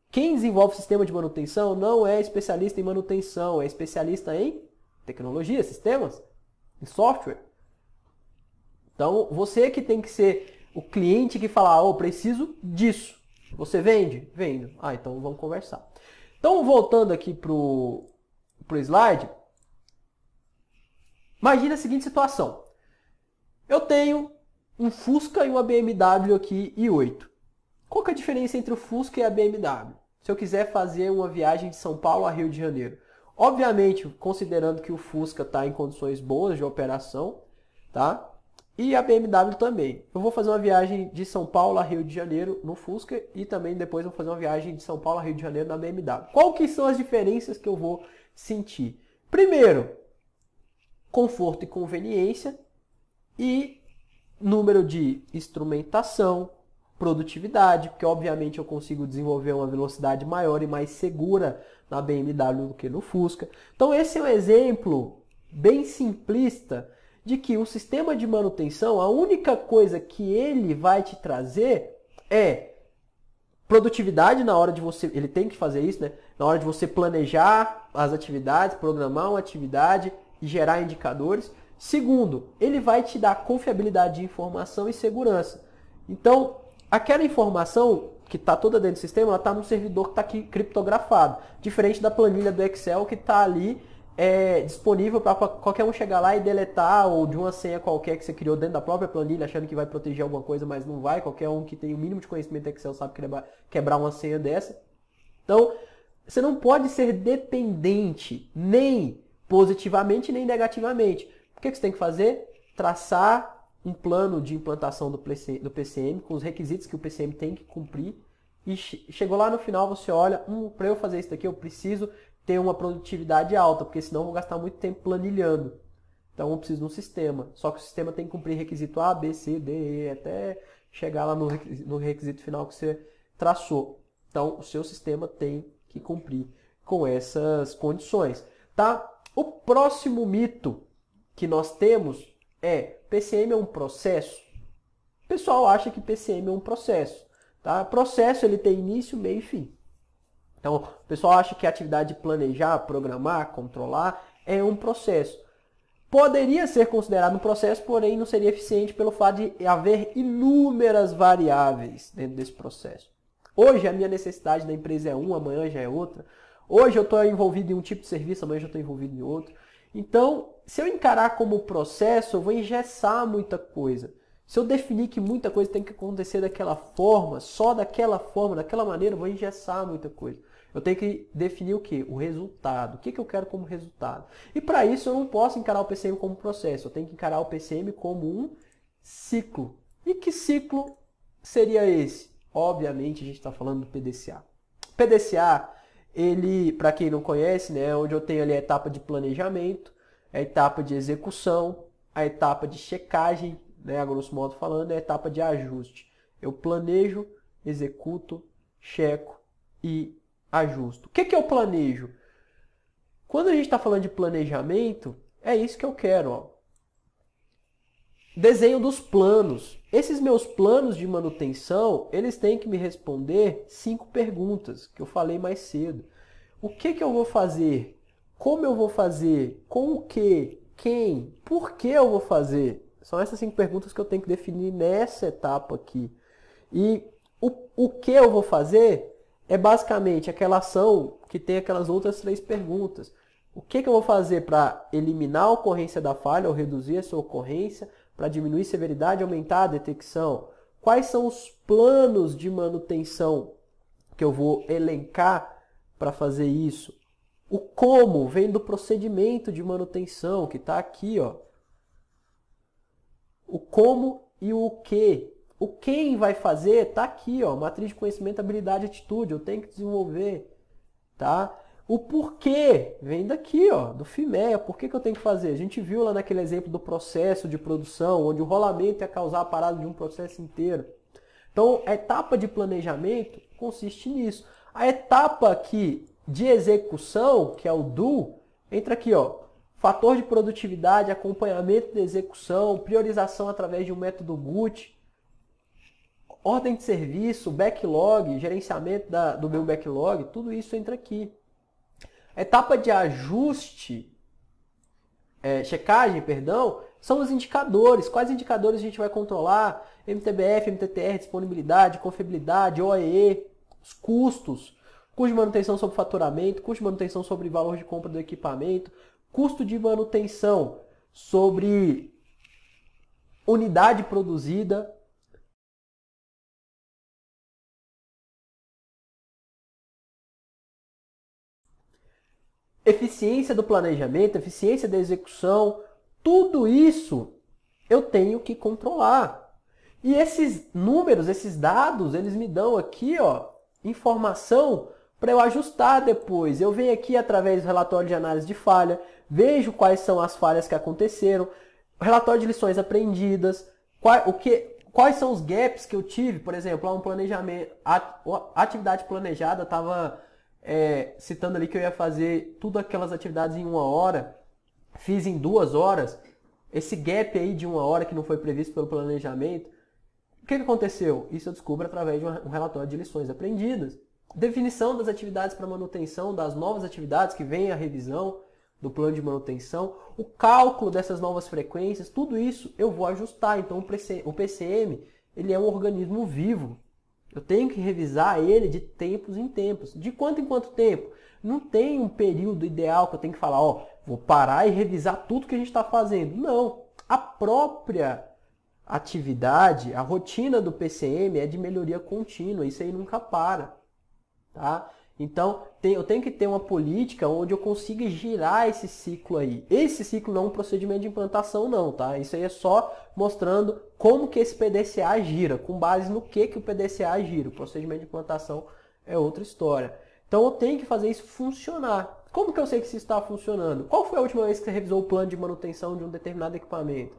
Quem desenvolve sistema de manutenção não é especialista em manutenção, é especialista em tecnologia, sistemas, em software. Então, você que tem que ser o cliente que fala, preciso disso. Você vende? Vendo. Então vamos conversar. Então, voltando aqui pro slide, imagina a seguinte situação. Eu tenho um Fusca e uma BMW aqui i8. Qual que é a diferença entre o Fusca e a BMW? Se eu quiser fazer uma viagem de São Paulo a Rio de Janeiro. Obviamente, considerando que o Fusca está em condições boas de operação, tá? E a BMW também. Eu vou fazer uma viagem de São Paulo a Rio de Janeiro no Fusca e também depois vou fazer uma viagem de São Paulo a Rio de Janeiro na BMW. Qual que são as diferenças que eu vou sentir? Primeiro, conforto e conveniência e número de instrumentação, produtividade, porque obviamente eu consigo desenvolver uma velocidade maior e mais segura na BMW do que no Fusca. Então esse é um exemplo bem simplista de que o sistema de manutenção, a única coisa que ele vai te trazer é produtividade na hora de você, ele tem que fazer isso, né? Na hora de você planejar as atividades, programar uma atividade e gerar indicadores. Segundo, ele vai te dar confiabilidade de informação e segurança. Então, aquela informação que está toda dentro do sistema, ela está num servidor que está aqui criptografado. Diferente da planilha do Excel que está ali disponível para qualquer um chegar lá e deletar, ou de uma senha qualquer que você criou dentro da própria planilha, achando que vai proteger alguma coisa, mas não vai. Qualquer um que tem o mínimo de conhecimento do Excel sabe quebrar uma senha dessa. Então, você não pode ser dependente, nem positivamente, nem negativamente. O que você tem que fazer? Traçar um plano de implantação do PCM, com os requisitos que o PCM tem que cumprir, e chegou lá no final, você olha, para eu fazer isso daqui, eu preciso ter uma produtividade alta, porque senão eu vou gastar muito tempo planilhando. Então eu preciso de um sistema. Só que o sistema tem que cumprir requisito A, B, C, D, E, até chegar lá no requisito final que você traçou. Então o seu sistema tem que cumprir com essas condições. Tá? O próximo mito que nós temos é: PCM é um processo? O pessoal acha que PCM é um processo. Tá? Processo ele tem início, meio e fim. Então o pessoal acha que a atividade de planejar, programar, controlar é um processo. Poderia ser considerado um processo, porém não seria eficiente pelo fato de haver inúmeras variáveis dentro desse processo. Hoje a minha necessidade da empresa é uma, amanhã já é outra. Hoje eu estou envolvido em um tipo de serviço, amanhã já estou envolvido em outro. Então, se eu encarar como processo, eu vou engessar muita coisa. Se eu definir que muita coisa tem que acontecer daquela forma, só daquela forma, daquela maneira, eu vou engessar muita coisa. Eu tenho que definir o quê? O resultado. O que eu quero como resultado? E para isso eu não posso encarar o PCM como processo. Eu tenho que encarar o PCM como um ciclo. E que ciclo seria esse? Obviamente a gente está falando do PDCA. PDCA, ele, para quem não conhece, né, é onde eu tenho ali a etapa de planejamento, a etapa de execução, a etapa de checagem, né, a grosso modo falando, é a etapa de ajuste. Eu planejo, executo, checo e ajusto. O que eu planejo? Quando a gente está falando de planejamento, é isso que eu quero. Ó. Desenho dos planos. Esses meus planos de manutenção, eles têm que me responder 5 perguntas que eu falei mais cedo. O que eu vou fazer? Como eu vou fazer? Com o que? Quem? Por que eu vou fazer? São essas 5 perguntas que eu tenho que definir nessa etapa aqui. E o que eu vou fazer é basicamente aquela ação que tem aquelas outras 3 perguntas. O que eu vou fazer para eliminar a ocorrência da falha ou reduzir essa ocorrência, para diminuir a severidade e aumentar a detecção? Quais são os planos de manutenção que eu vou elencar para fazer isso? O como vem do procedimento de manutenção, que está aqui, ó. O como e o que. O quem vai fazer está aqui, ó, matriz de conhecimento, habilidade e atitude. Eu tenho que desenvolver, tá? O porquê vem daqui, ó, do FIMEA. Por que eu tenho que fazer? A gente viu lá naquele exemplo do processo de produção, onde o rolamento ia causar a parada de um processo inteiro. Então, a etapa de planejamento consiste nisso. A etapa aqui de execução, que é o do, entra aqui, ó, fator de produtividade, acompanhamento da execução, priorização através de um método GUT, ordem de serviço, backlog, gerenciamento do meu backlog, tudo isso entra aqui. A etapa de ajuste, checagem, perdão, são os indicadores. Quais indicadores a gente vai controlar? MTBF, MTTR, disponibilidade, confiabilidade, OEE, os custos, custo de manutenção sobre faturamento, custo de manutenção sobre valor de compra do equipamento, custo de manutenção sobre unidade produzida, eficiência do planejamento, eficiência da execução, tudo isso eu tenho que controlar. E esses números, esses dados, eles me dão aqui, ó, informação para eu ajustar depois. Eu venho aqui através do relatório de análise de falha, vejo quais são as falhas que aconteceram, relatório de lições aprendidas, quais são os gaps que eu tive, por exemplo, lá um planejamento, a atividade planejada estava citando ali que eu ia fazer tudo aquelas atividades em 1 hora, fiz em 2 horas, esse gap aí de 1 hora que não foi previsto pelo planejamento, o que aconteceu? Isso eu descubro através de um relatório de lições aprendidas. Definição das atividades para manutenção, das novas atividades que vem a revisão do plano de manutenção, o cálculo dessas novas frequências, tudo isso eu vou ajustar. Então o PCM ele é um organismo vivo. Eu tenho que revisar ele de tempos em tempos. De quanto em quanto tempo? Não tem um período ideal que eu tenho que falar, ó, vou parar e revisar tudo que a gente está fazendo. Não. A própria atividade, a rotina do PCM é de melhoria contínua. Isso aí nunca para. Tá? Então, eu tenho que ter uma política onde eu consiga girar esse ciclo aí. Esse ciclo não é um procedimento de implantação não, tá? Isso aí é só mostrando como que esse PDCA gira, com base no que o PDCA gira. O procedimento de implantação é outra história. Então, eu tenho que fazer isso funcionar. Como que eu sei que isso está funcionando? Qual foi a última vez que você revisou o plano de manutenção de um determinado equipamento?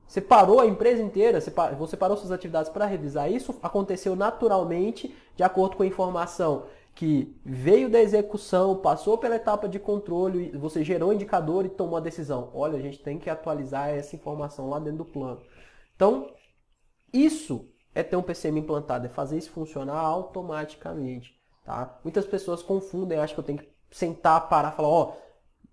Você parou a empresa inteira, você parou suas atividades para revisar. Isso aconteceu naturalmente, de acordo com a informação que veio da execução, passou pela etapa de controle, você gerou um indicador e tomou a decisão. Olha, a gente tem que atualizar essa informação lá dentro do plano. Então, isso é ter um PCM implantado, é fazer isso funcionar automaticamente. Tá? Muitas pessoas confundem, acham que eu tenho que sentar, parar e falar, ó,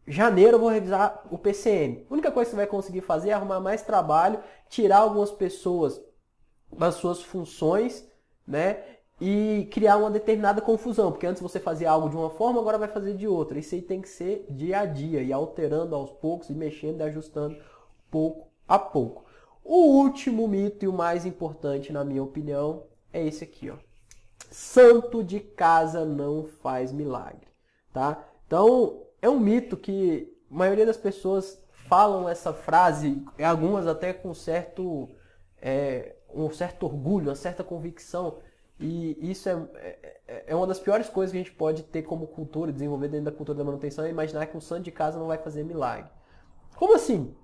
janeiro eu vou revisar o PCM. A única coisa que você vai conseguir fazer é arrumar mais trabalho, tirar algumas pessoas das suas funções, né? E criar uma determinada confusão, porque antes você fazia algo de uma forma, agora vai fazer de outra. Isso aí tem que ser dia a dia, e alterando aos poucos, e mexendo e ajustando pouco a pouco. O último mito e o mais importante, na minha opinião, é esse aqui, ó. Santo de casa não faz milagre, tá? Então, é um mito que a maioria das pessoas falam essa frase, algumas até com um certo orgulho, uma certa convicção, e isso é uma das piores coisas que a gente pode ter como cultura, desenvolver dentro da cultura da manutenção, é imaginar que um santo de casa não vai fazer milagre. Como assim?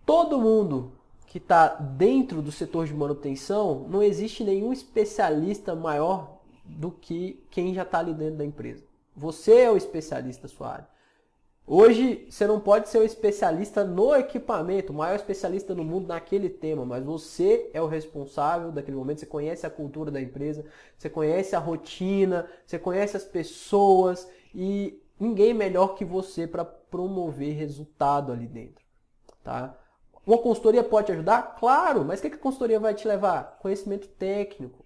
Todo mundo que está dentro do setor de manutenção, não existe nenhum especialista maior do que quem já está ali dentro da empresa. Você é o especialista da sua área. Hoje, você não pode ser o especialista no equipamento, o maior especialista no mundo naquele tema, mas você é o responsável daquele momento, você conhece a cultura da empresa, você conhece a rotina, você conhece as pessoas e ninguém melhor que você para promover resultado ali dentro. Tá? Uma consultoria pode te ajudar? Claro, mas o que a consultoria vai te levar? Conhecimento técnico.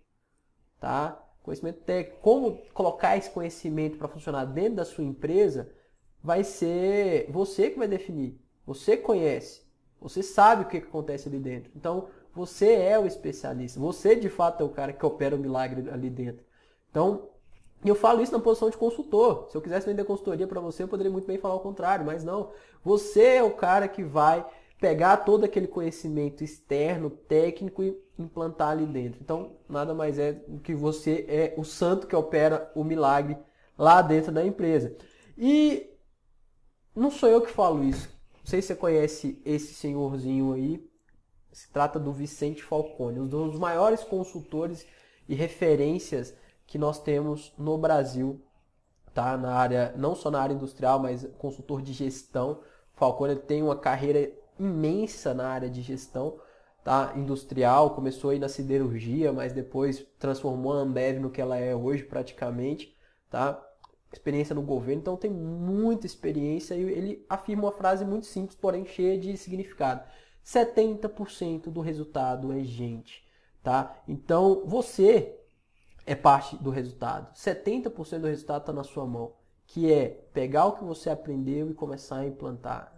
Tá? Conhecimento técnico. Como colocar esse conhecimento para funcionar dentro da sua empresa vai ser você que vai definir. Você conhece. Você sabe o que acontece ali dentro. Então, você é o especialista. Você, de fato, é o cara que opera o milagre ali dentro. Então, eu falo isso na posição de consultor. Se eu quisesse vender consultoria para você, eu poderia muito bem falar o contrário. Mas não. Você é o cara que vai pegar todo aquele conhecimento externo, técnico e implantar ali dentro. Então, nada mais é do que você é o santo que opera o milagre lá dentro da empresa. E não sou eu que falo isso. Não sei se você conhece esse senhorzinho aí. Se trata do Vicente Falcone, um dos maiores consultores e referências que nós temos no Brasil, tá? Na área, não só na área industrial, mas consultor de gestão. Falcone tem uma carreira imensa na área de gestão, tá? Industrial, começou aí na siderurgia, mas depois transformou a Ambev no que ela é hoje praticamente, tá? Experiência no governo, então tem muita experiência e ele afirma uma frase muito simples, porém cheia de significado. 70% do resultado é gente, tá? Então você é parte do resultado. 70% do resultado está na sua mão, que é pegar o que você aprendeu e começar a implantar.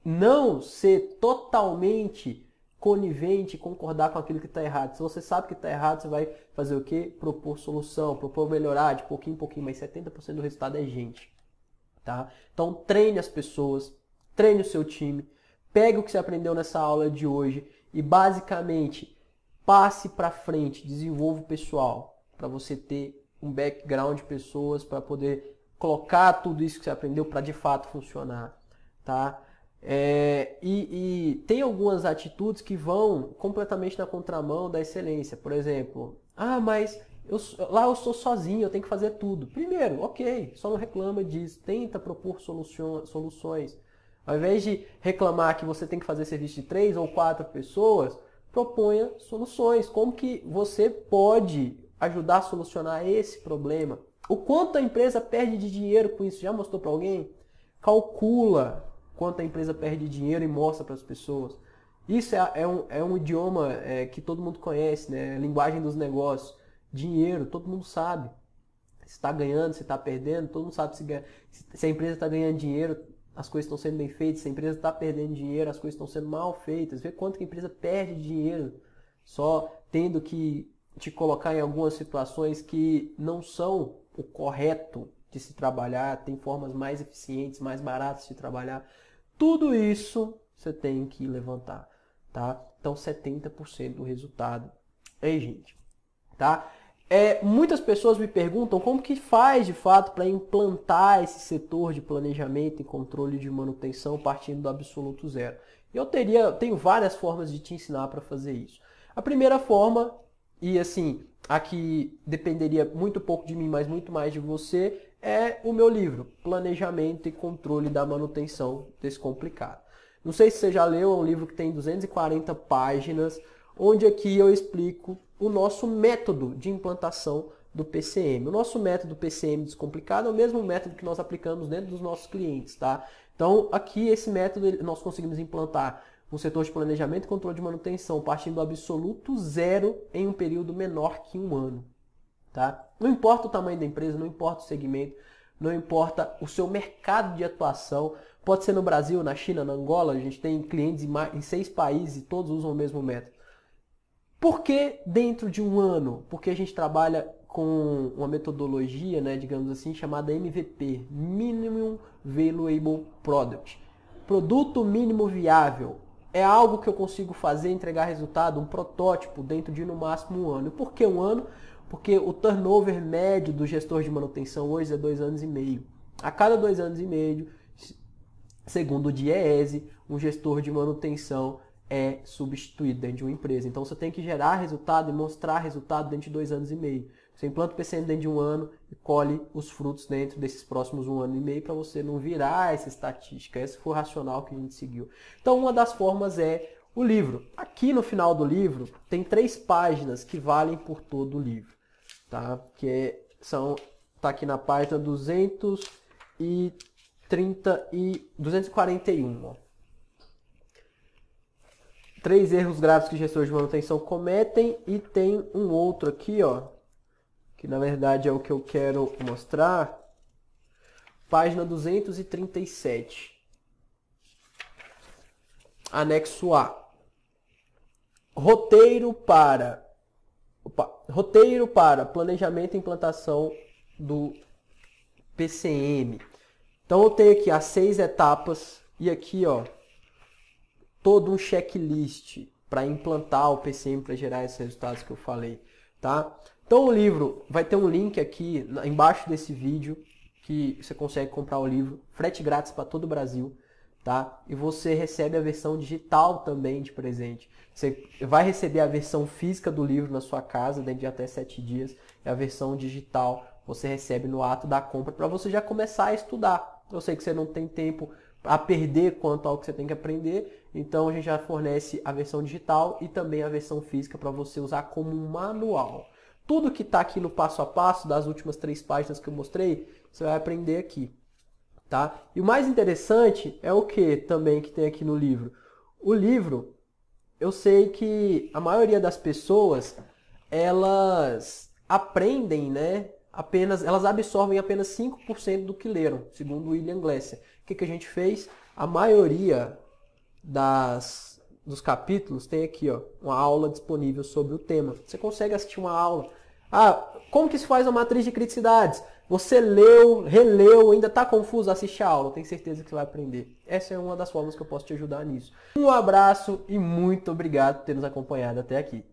Não ser totalmente conivente, concordar com aquilo que está errado. Se você sabe que está errado, você vai fazer o quê? Propor solução, propor melhorar de pouquinho em pouquinho, mas 70% do resultado é gente. Tá? Então treine as pessoas, treine o seu time, pegue o que você aprendeu nessa aula de hoje e basicamente passe para frente, desenvolva o pessoal, para você ter um background de pessoas, para poder colocar tudo isso que você aprendeu para de fato funcionar. Tá? E tem algumas atitudes que vão completamente na contramão da excelência. Por exemplo, mas lá eu sou sozinho, eu tenho que fazer tudo. Primeiro, ok, só não reclama disso, tenta propor soluções. Ao invés de reclamar que você tem que fazer serviço de 3 ou 4 pessoas, proponha soluções. Como que você pode ajudar a solucionar esse problema? O quanto a empresa perde de dinheiro com isso? Já mostrou para alguém? Calcula quanto a empresa perde dinheiro e mostra para as pessoas. Isso é um idioma que todo mundo conhece, né? Linguagem dos negócios. Dinheiro, todo mundo sabe. Se está ganhando, se está perdendo, todo mundo sabe se a empresa está ganhando dinheiro, as coisas estão sendo bem feitas. Se a empresa está perdendo dinheiro, as coisas estão sendo mal feitas. Vê quanto que a empresa perde dinheiro só tendo que te colocar em algumas situações que não são o correto de se trabalhar, tem formas mais eficientes, mais baratas de se trabalhar. Tudo isso você tem que levantar, tá? Então 70% do resultado. Aí, gente, tá? Muitas pessoas me perguntam como que faz de fato para implantar esse setor de planejamento e controle de manutenção partindo do absoluto zero. Eu tenho várias formas de te ensinar para fazer isso. A primeira forma, e assim, aqui dependeria muito pouco de mim, mas muito mais de você, é o meu livro, Planejamento e Controle da Manutenção Descomplicado. Não sei se você já leu, é um livro que tem 240 páginas, onde aqui eu explico o nosso método de implantação do PCM. O nosso método PCM Descomplicado é o mesmo método que nós aplicamos dentro dos nossos clientes, tá? Então, aqui esse método nós conseguimos implantar um setor de planejamento e controle de manutenção partindo do absoluto zero em um período menor que um ano. Tá? Não importa o tamanho da empresa, não importa o segmento, não importa o seu mercado de atuação. Pode ser no Brasil, na China, na Angola, a gente tem clientes em 6 países e todos usam o mesmo método. Por que dentro de um ano? Porque a gente trabalha com uma metodologia, né, digamos assim, chamada MVP, Minimum Valuable Product. Produto mínimo viável. É algo que eu consigo fazer, entregar resultado, um protótipo dentro de no máximo um ano. E por que um ano? Porque o turnover médio do gestor de manutenção hoje é 2 anos e meio. A cada 2 anos e meio, segundo o DIEESE, um gestor de manutenção é substituído dentro de uma empresa. Então você tem que gerar resultado e mostrar resultado dentro de 2 anos e meio. Você implanta o PCM dentro de um ano e colhe os frutos dentro desses próximos 1 ano e meio para você não virar essa estatística. Esse foi o racional que a gente seguiu. Então uma das formas é o livro. Aqui no final do livro tem 3 páginas que valem por todo o livro. Tá? Tá aqui na página 241. Ó. 3 erros graves que gestores de manutenção cometem e tem um outro aqui, ó, que na verdade é o que eu quero mostrar. Página 237. Anexo A. Roteiro para planejamento e implantação do PCM. Então eu tenho aqui as 6 etapas e aqui, ó, todo um checklist para implantar o PCM para gerar esses resultados que eu falei, tá? Então o livro vai ter um link aqui embaixo desse vídeo que você consegue comprar o livro, frete grátis para todo o Brasil, tá? E você recebe a versão digital também de presente. Você vai receber a versão física do livro na sua casa dentro de até 7 dias e a versão digital você recebe no ato da compra para você já começar a estudar. Eu sei que você não tem tempo a perder quanto ao que você tem que aprender, então a gente já fornece a versão digital e também a versão física para você usar como um manual. Tudo que está aqui no passo a passo das últimas 3 páginas que eu mostrei, você vai aprender aqui. Tá? E o mais interessante é o que também que tem aqui no livro. O livro, eu sei que a maioria das pessoas, elas aprendem, né? Elas absorvem apenas 5% do que leram, segundo o William Glasser. O que a gente fez? A maioria dos capítulos tem aqui, ó, uma aula disponível sobre o tema. Você consegue assistir uma aula. Como que se faz uma matriz de criticidades? Você leu, releu, ainda está confuso? Assiste a aula, tenho certeza que você vai aprender. Essa é uma das formas que eu posso te ajudar nisso. Um abraço e muito obrigado por ter nos acompanhado até aqui.